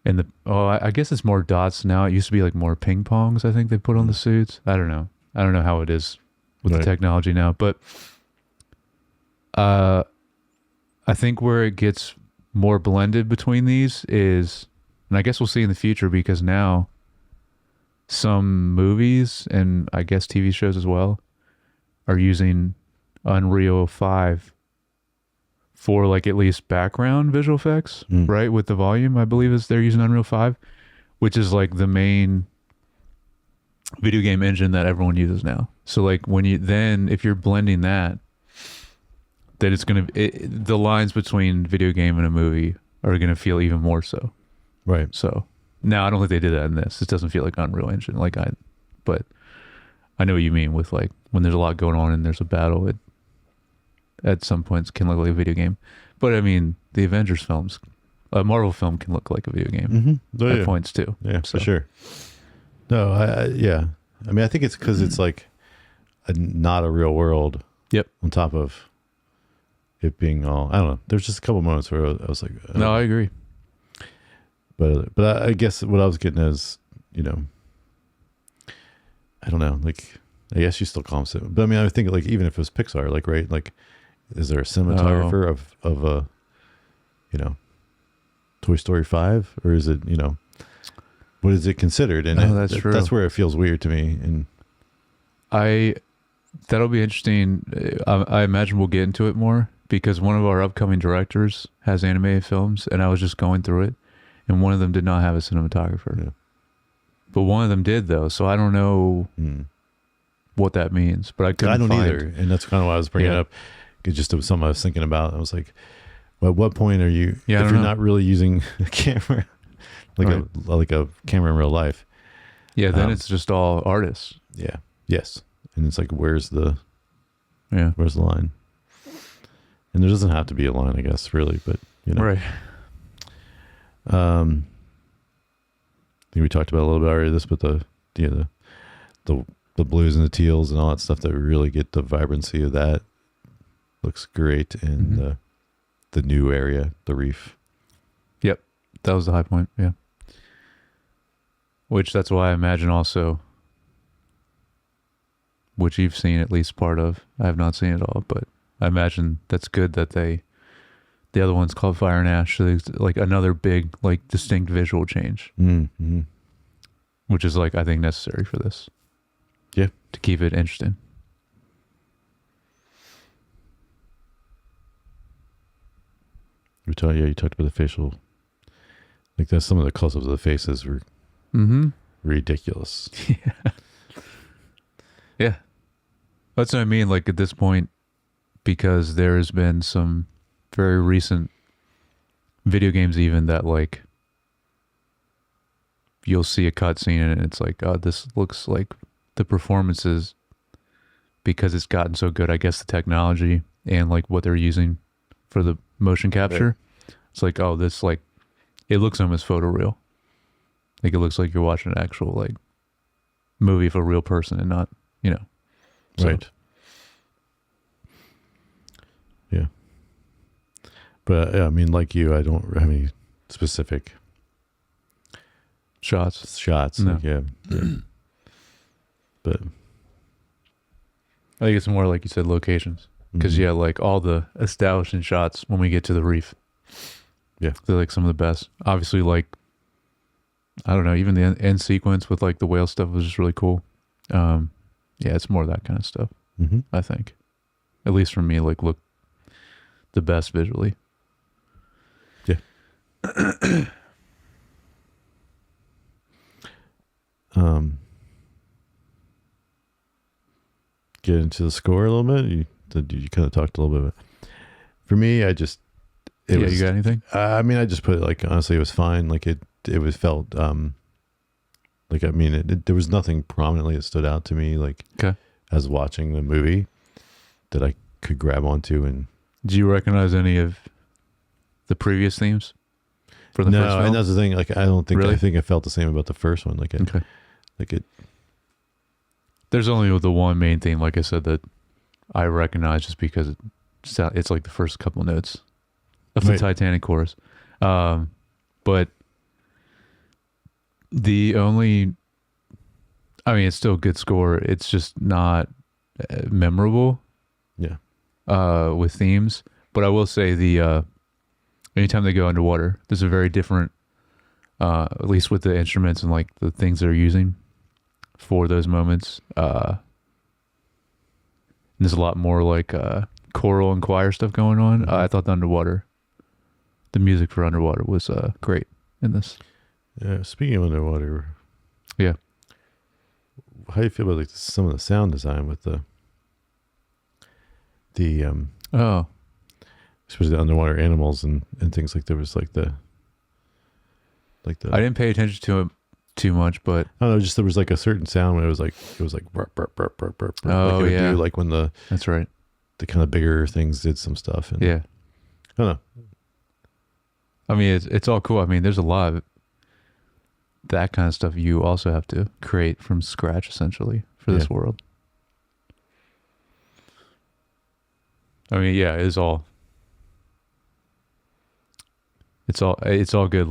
And I guess it's more dots now. It used to be like more ping pongs, I think they put on the suits. I don't know how it is with the technology now, but I think where it gets more blended between these is, and I guess we'll see in the future, because now some movies and I guess TV shows as well are using Unreal 5 for like at least background visual effects, right? With the volume, I believe they're using Unreal 5, which is like the main video game engine that everyone uses now. So like if you're blending that it's the lines between video game and a movie are gonna feel even more so. Right. So now I don't think they did that in this. It doesn't feel like Unreal Engine, but I know what you mean with like when there's a lot going on and there's a battle. It at some points can look like a video game, but I mean the Avengers films, a Marvel film can look like a video game at points too. Yeah, so. For sure. No, I mean, I think it's because it's like not a real world. Yep. On top of it being all, I don't know. There's just a couple moments where I was like, no, I agree. But I guess what I was getting is, I don't know. Like, I guess you still call them, but I mean, I think like even if it was Pixar, like, right, like, is there a cinematographer of a, Toy Story 5, or is it, what is it considered? And that's true. That's where it feels weird to me. And that'll be interesting. I imagine we'll get into it more, because one of our upcoming directors has animated films, and I was just going through it, and one of them did not have a cinematographer. Yeah. But one of them did, though, so I don't know what that means. But I don't either, and that's kind of why I was bringing it up. It just was something I was thinking about. I was like, well, at what point are you, if you're not really using a camera, like a camera in real life? Yeah, then it's just all artists. Yeah. Yes. And it's like, where's the line? And there doesn't have to be a line, I guess, really, but Right. I think we talked about a little bit already this, but the blues and the teals and all that stuff that really get the vibrancy of that looks great in the new area, the reef. Yep. That was the high point. Yeah. Which that's why I imagine also, which you've seen at least part of. I have not seen it all, but I imagine that's good that the other one's called Fire and Ash. So there's like another big, like distinct visual change, which is like, I think necessary for this. Yeah. To keep it interesting. You talked about the facial, like that's some of the close-ups of the faces were ridiculous. Yeah. That's what I mean. Like at this point, because there has been some very recent video games even that like you'll see a cutscene and it's like, oh, this looks like the performances because it's gotten so good, I guess the technology and like what they're using for the motion capture, it's like, oh, this like, it looks almost photoreal. Like it looks like you're watching an actual like movie of a real person and not, you know. So, Right. Yeah. But I mean, like you, I don't have any specific shots. No. Like, yeah. But I think it's more like you said, locations. Because yeah, like all the establishing shots when we get to the reef. Yeah, they're like some of the best. Obviously, like I don't know, even the end sequence with like the whale stuff was just really cool. Yeah, it's more that kind of stuff. I think, at least for me, like look the best visually. Yeah. Get into the score a little bit. You kind of talked a little bit about it. For me, I just you got anything? I mean, I just put it like, honestly, it was fine. Like it was felt like, I mean, there was nothing prominently that stood out to me like as watching the movie that I could grab onto. And do you recognize any of the previous themes for the first film? And that's the thing. Like, I don't think really? I think I felt the same about the first one. Like it. There's only the one main theme, like I said, that I recognize just because it's like the first couple notes of the Titanic chorus. But the only, I mean, it's still a good score. It's just not memorable. Yeah. With themes. But I will say anytime they go underwater, there's a very different, at least with the instruments and like the things they're using for those moments. There's a lot more like choral and choir stuff going on. I thought the music for underwater was great in this. Yeah. Speaking of underwater. Yeah. How do you feel about like some of the sound design with the especially the underwater animals and things like there was like the I didn't pay attention to it too much, but I don't know, just there was like a certain sound when it was like burp, burp, burp, burp, burp, burp. Oh, like yeah. Like when that's right. The kind of bigger things did some stuff. And yeah. I don't know. I mean, it's all cool. I mean, there's a lot of that kind of stuff you also have to create from scratch essentially for this world. I mean, yeah, it's all good.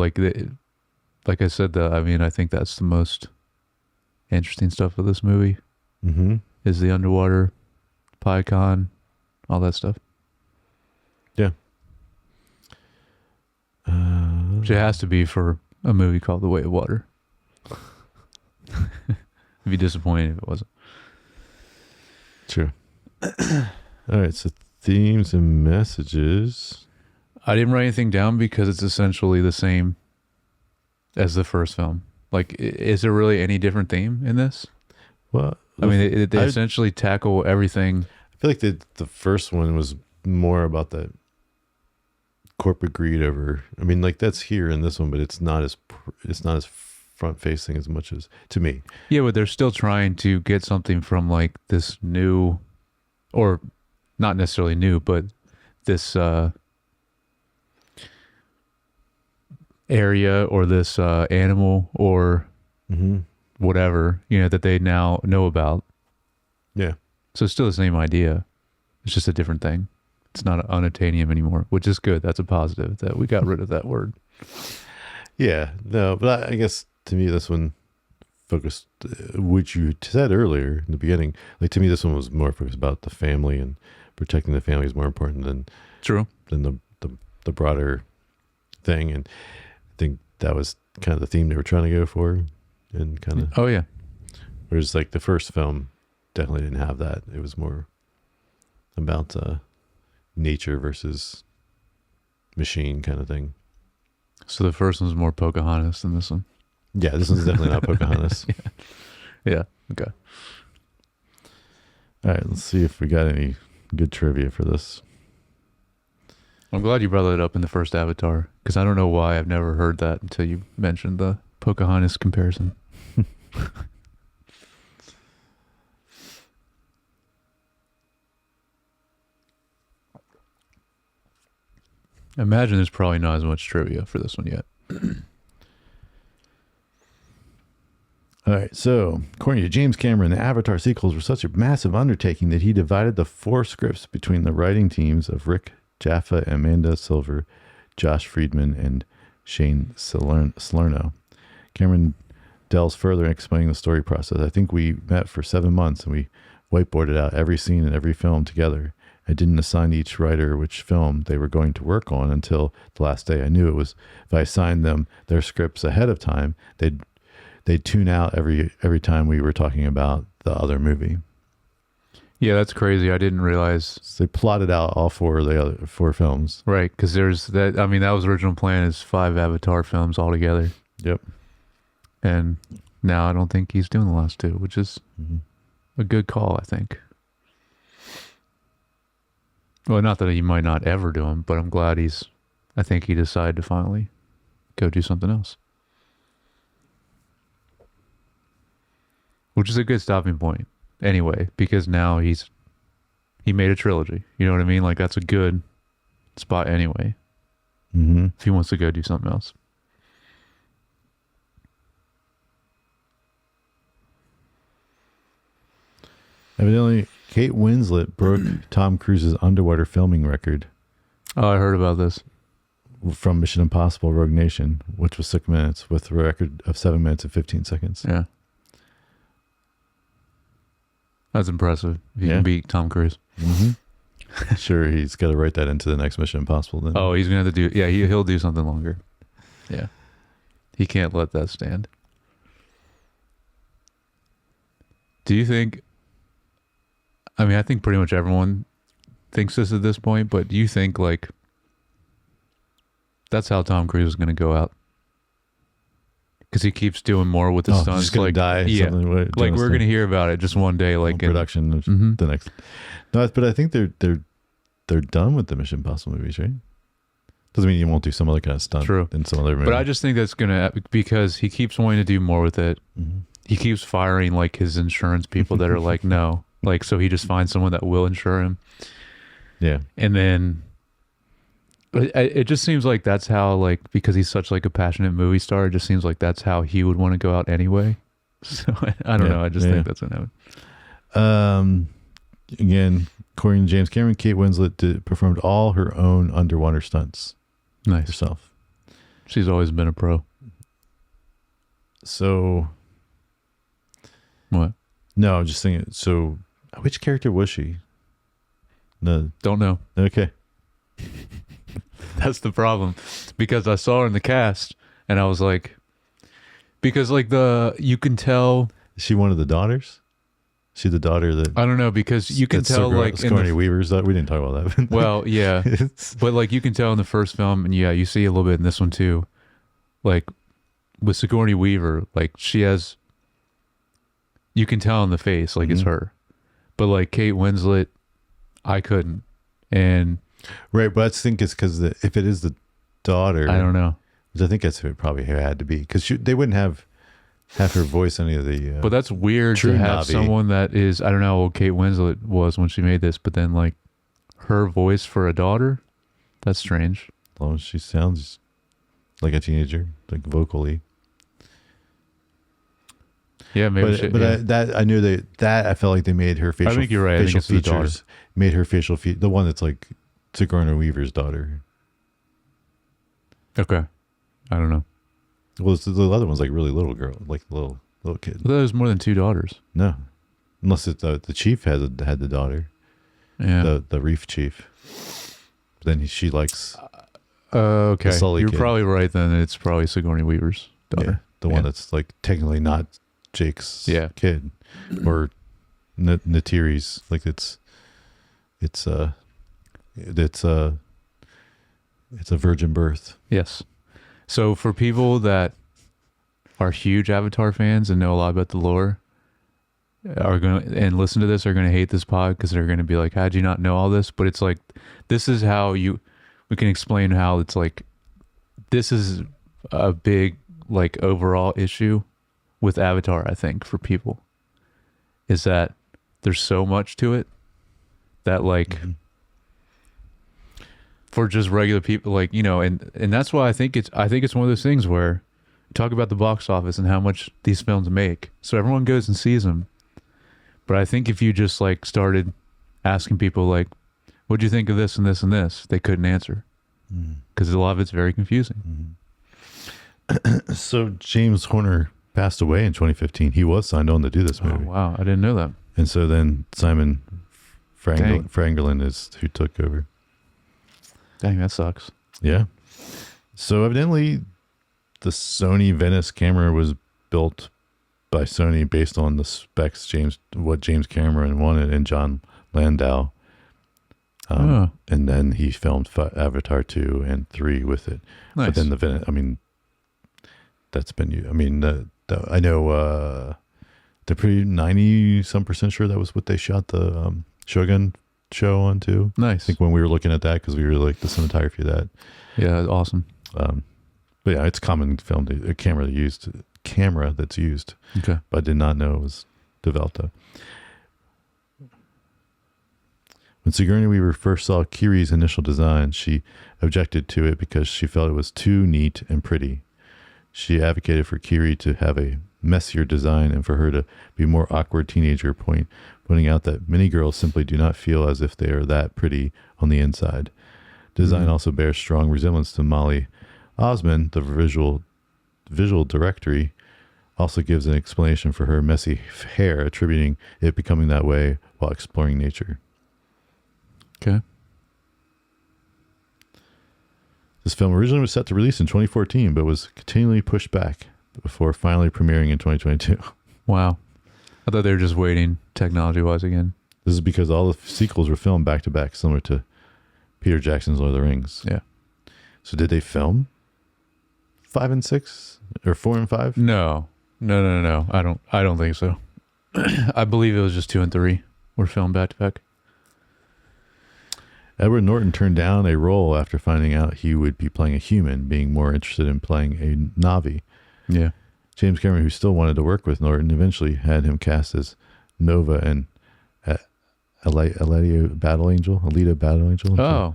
Like I said, I mean, I think that's the most interesting stuff of this movie is the underwater, PyCon, all that stuff. Yeah. Which it has to be for a movie called The Way of Water. It'd be disappointing if it wasn't. True. All right, so themes and messages. I didn't write anything down because it's essentially the same as the first film. Like, is there really any different theme in this? Well, I mean, they essentially tackle everything. I feel like the first one was more about the corporate greed over. I mean, like that's here in this one, but it's not as front facing as much as to me. Yeah, but they're still trying to get something from like this new, or not necessarily new, but this area or this animal or whatever, that they now know about. Yeah. So it's still the same idea. It's just a different thing. It's not unobtainium anymore, which is good. That's a positive that we got rid of that word. Yeah. No, but I guess to me this one focused, which you said earlier in the beginning, like to me this one was more focused about the family, and protecting the family is more important than the broader thing. And I think that was kind of the theme they were trying to go for, and kind of. Oh yeah. Whereas like the first film definitely didn't have that. It was more about nature versus machine kind of thing. So the first one's more Pocahontas than this one. Yeah, this one's definitely not Pocahontas. Yeah. Okay. All right, let's see if we got any good trivia for this. I'm glad you brought that up in the first Avatar, because I don't know why I've never heard that until you mentioned the Pocahontas comparison. I imagine there's probably not as much trivia for this one yet. All right, so according to James Cameron, the Avatar sequels were such a massive undertaking that he divided the 4 scripts between the writing teams of Rick Jaffa, Amanda Silver, Josh Friedman, and Shane Salerno. Cameron delves further in explaining the story process. I think we met for 7 months and we whiteboarded out every scene in every film together. I didn't assign each writer which film they were going to work on until the last day. I knew it was if I assigned them their scripts ahead of time, they'd tune out every time we were talking about the other movie. Yeah, that's crazy. I didn't realize. So they plotted out all 4 of the other 4 films. Right, because there's that. I mean, that was the original plan is 5 Avatar films altogether. Yep. And now I don't think he's doing the last 2, which is a good call, I think. Well, not that he might not ever do them, but I'm glad I think he decided to finally go do something else. Which is a good stopping point anyway, because now he made a trilogy. You know what I mean? Like, that's a good spot anyway. Mm-hmm. If he wants to go do something else. Evidently, Kate Winslet broke Tom Cruise's underwater filming record Oh, I heard about this. from Mission Impossible Rogue Nation, which was 6 minutes, with a record of 7 minutes and 15 seconds. Yeah. That's impressive. If you Yeah. can beat Tom Cruise. Mm-hmm. Sure, he's got to write that into the next Mission Impossible then. Oh, he's going to have to do... Yeah, he'll do something longer. Yeah. He can't let that stand. Do you think... I mean, I think pretty much everyone thinks this at this point, but do you think, like, that's how Tom Cruise is going to go out? Because he keeps doing more with the He's stunts. just going to die. Yeah. Like We're going to hear about it just one day, like in production of Mhm. the next. No, but I think they're done with the Mission Impossible movies, right? Doesn't mean you won't do some other kind of stunt True. in some other movie. But I just think that's going to... Because he keeps wanting to do more with it. Mhm. He keeps firing, like, his insurance people that are like, no. Like, so he just finds someone that will insure him. Yeah. And then it just seems like that's how, like, because he's such like a passionate movie star, it just seems like that's how he would want to go out anyway. So I don't know. I just think that's what happened. Again, according to James Cameron, Kate Winslet performed all her own underwater stunts Nice. herself. She's always been a pro. So What? no, I'm just thinking. So which character was she? No. Don't know. Okay. That's the problem. Because I saw her in the cast and I was like, because like you can tell, Is she one of the daughters? She the daughter that I don't know, because you can that's tell like in Sigourney the, Weaver's daughter. We didn't talk about that. well, yeah. But like you can tell in the first film, and yeah, you see a little bit in this one too. Like with Sigourney Weaver, like she has, you can tell in the face like it's her. But like Kate Winslet, I couldn't. And right, but I think it's because if it is the daughter, I don't know. which I think that's who it probably had to be, because they wouldn't have her voice any of the. But that's weird True to have Navi. someone that is, I don't know how old Kate Winslet was when she made this, but then like her voice for a daughter, that's strange. well, she sounds like a teenager, like vocally. Yeah, maybe. But I knew that I felt like they made her facial. I think you're right. I think Facial it's the daughter. features made her facial the one that's like Sigourney Weaver's daughter. Okay, I don't know. Well, the other one's like really little girl, like little kid. But there's more than 2 daughters. No, unless it's the chief had the daughter, Yeah. the reef chief. Then she likes Okay. the Sully You're kid. probably right then. It's probably Sigourney Weaver's daughter. the one that's like technically not Jake's kid or Natiri's. Like it's a virgin birth. Yes. So for people that are huge Avatar fans and know a lot about the lore, are going to and listen to this, are going to hate this pod because they're going to be like, "How'd you not know all this?" But it's like, this is how we can explain how it's like. This is a big like overall issue with Avatar. I think for people is that there's so much to it that like. for just regular people, like, you know, and that's why I think it's one of those things where you talk about the box office and how much these films make. So everyone goes and sees them. But I think if you just like started asking people like, what'd you think of this and this and this? They couldn't answer because a lot of it's very confusing. So James Horner passed away in 2015. He was signed on to do this movie. Oh, wow. I didn't know that. And so then Simon Franklin is who took over. Dang, that sucks. Yeah. So evidently the Sony Venice camera was built by Sony based on the specs what James Cameron wanted and John Landau. And then he filmed Avatar 2 and 3 with it. Nice. But then the Venice, I mean, that's been, I mean, I know they're pretty 90% sure that was what they shot the Shogun show on too. Nice. I think when we were looking at that, because we really like the cinematography of that. Yeah, awesome. But yeah, it's common film, a camera that's used. Okay. But I did not know it was developed though. When Sigourney Weaver first saw Kiri's initial design, she objected to it because she felt it was too neat and pretty. She advocated for Kiri to have a messier design and for her to be a more awkward teenager, pointing out that many girls simply do not feel as if they are that pretty on the inside. Design also bears strong resemblance to Molly Osmond, the visual directory, also gives an explanation for her messy hair, attributing it becoming that way while exploring nature. Okay. This film originally was set to release in 2014, but was continually pushed back before finally premiering in 2022. Wow. I thought they were just waiting technology-wise again. This is because all the sequels were filmed back-to-back, similar to Peter Jackson's Lord of the Rings. Yeah. So did they film 5 and 6 or 4 and 5? No. I don't think so. I believe it was just 2 and 3 were filmed back-to-back. Edward Norton turned down a role after finding out he would be playing a human, being more interested in playing a Na'vi. Yeah. James Cameron, who still wanted to work with Norton, eventually had him cast as Nova and Alita Battle Angel. Oh.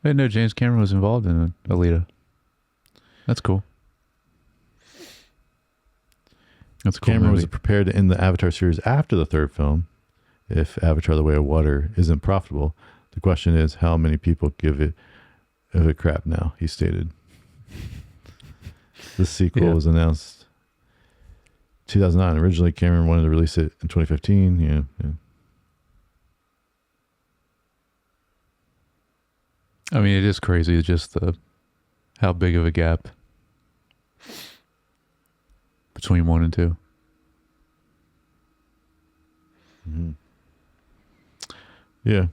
I didn't know James Cameron was involved in Alita. That's cool. That's a cool Cameron movie. was prepared to end the Avatar series after the third film. If Avatar The Way of Water isn't profitable, the question is how many people give it crap now, he stated. The sequel was announced 2009. Originally, Cameron wanted to release it in 2015. Yeah. I mean, it is crazy just how big of a gap between 1 and 2. Mm-hmm. Yeah.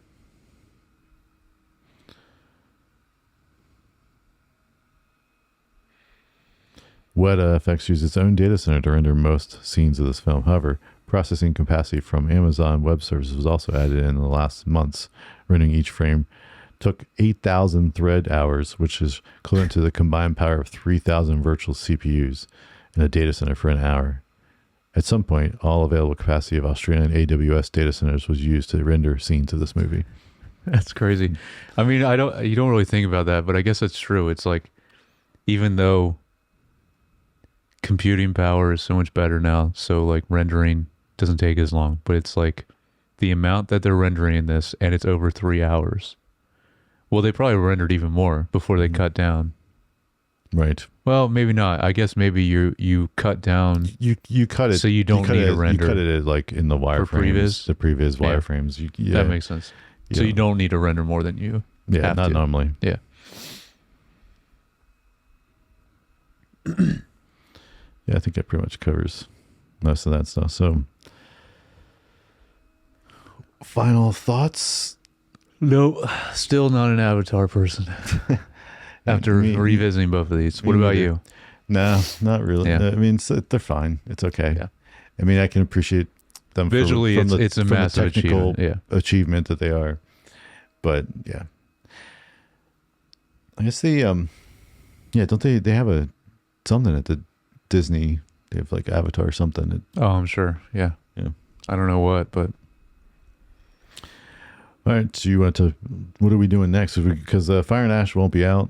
Weta FX used its own data center to render most scenes of this film. However, processing capacity from Amazon Web Services was also added in the last months. Rendering each frame took 8,000 thread hours, which is equivalent to the combined power of 3,000 virtual CPUs in a data center for an hour. At some point, all available capacity of Australian AWS data centers was used to render scenes of this movie. That's crazy. I mean, you don't really think about that, but I guess that's true. It's like, even though computing power is so much better now, so like rendering doesn't take as long, but it's like the amount that they're rendering in this, and it's over 3 hours. Well, they probably rendered even more before they cut down. Right. Well, maybe not. I guess maybe you cut down. You cut it so you don't need to render. You cut it like in the wireframes, the previous wireframes. That makes sense. So you don't need to render more than you have not to. Normally. Yeah. Yeah, I think that pretty much covers most of that stuff. So, final thoughts? No, still not an Avatar person. After revisiting both of these. What about you? No, not really. Yeah. I mean, they're fine. It's okay. Yeah. I mean, I can appreciate them visually. It's a massive achievement that they are. But yeah, I guess they don't they have something at the Disney? They have like Avatar or something. Oh, I'm sure. Yeah. Yeah. I don't know what, but All right. So you want to, what are we doing next? Because Fire and Ash won't be out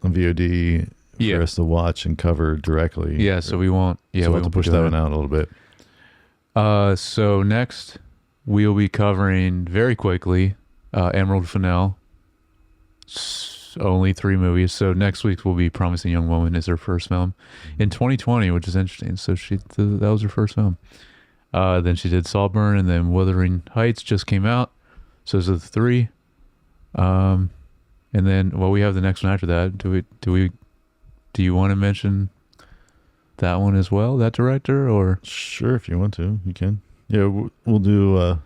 on VOD for us to watch and cover directly. Yeah, so we won't. Yeah, so we we'll have won't to push that one out a little bit. So next, we'll be covering very quickly Emerald Fennell. Only 3 movies. So next week will be Promising Young Woman is her first film in 2020, which is interesting. So that was her first film. Then she did Saltburn, and then Wuthering Heights just came out. So those are the 3. And then we have the next one after that. Do you want to mention that one as well? That director, or sure, if you want to, you can. Yeah, we'll do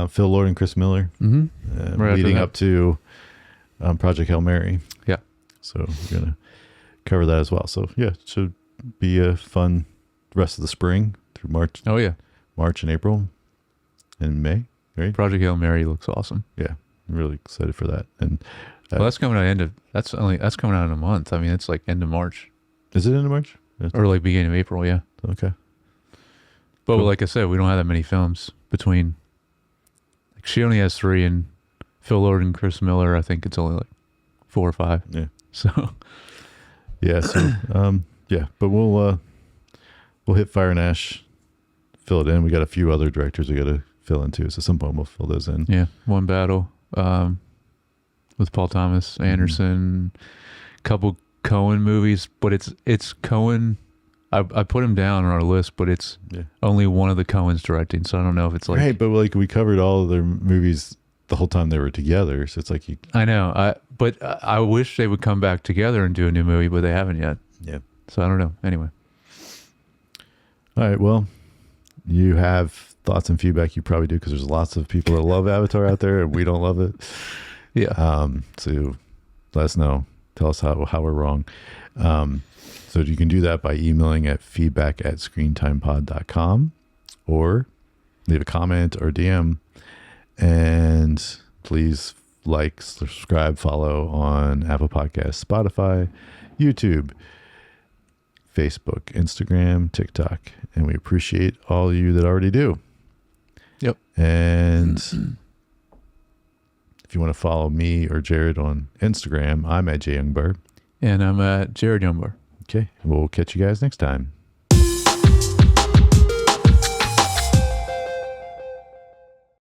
Phil Lord and Chris Miller, right leading up to Project Hail Mary. Yeah. So we're gonna cover that as well. So yeah, it should be a fun rest of the spring through March. Oh yeah, March and April and May. Right. Project Hail Mary looks awesome. Yeah, I'm really excited for that. And well, that's coming out that's coming out in a month. I mean, it's like end of March. Is it end of March? Or like beginning of April? Yeah. Okay. But Cool. like I said, we don't have that many films between. Like she only has 3, and Phil Lord and Chris Miller, I think it's only like 4 or 5. Yeah. So. Yeah. So yeah, but we'll hit Fire and Ash, fill it in. We got a few other directors we got to fill in too. So at some point we'll fill those in. Yeah. One Battle with Paul Thomas Anderson, couple Coen movies, but it's Coen. I put him down on our list, but it's only one of the Coens directing, so I don't know if it's like right. But like we covered all of their movies the whole time they were together, so it's like I know. But I wish they would come back together and do a new movie, but they haven't yet. Yeah. So I don't know. Anyway. All right. Well, you have thoughts and feedback. You probably do, because there's lots of people that love Avatar out there, and we don't love it. Yeah. So let us know. Tell us how we're wrong. So you can do that by emailing at feedback@screentimepod.com, or leave a comment or DM. And please like, subscribe, follow on Apple Podcasts, Spotify, YouTube, Facebook, Instagram, TikTok. And we appreciate all of you that already do. Yep. And if you want to follow me or Jared on Instagram, I'm at JYoungBird. And I'm at Jared Youngbar. Okay. We'll catch you guys next time.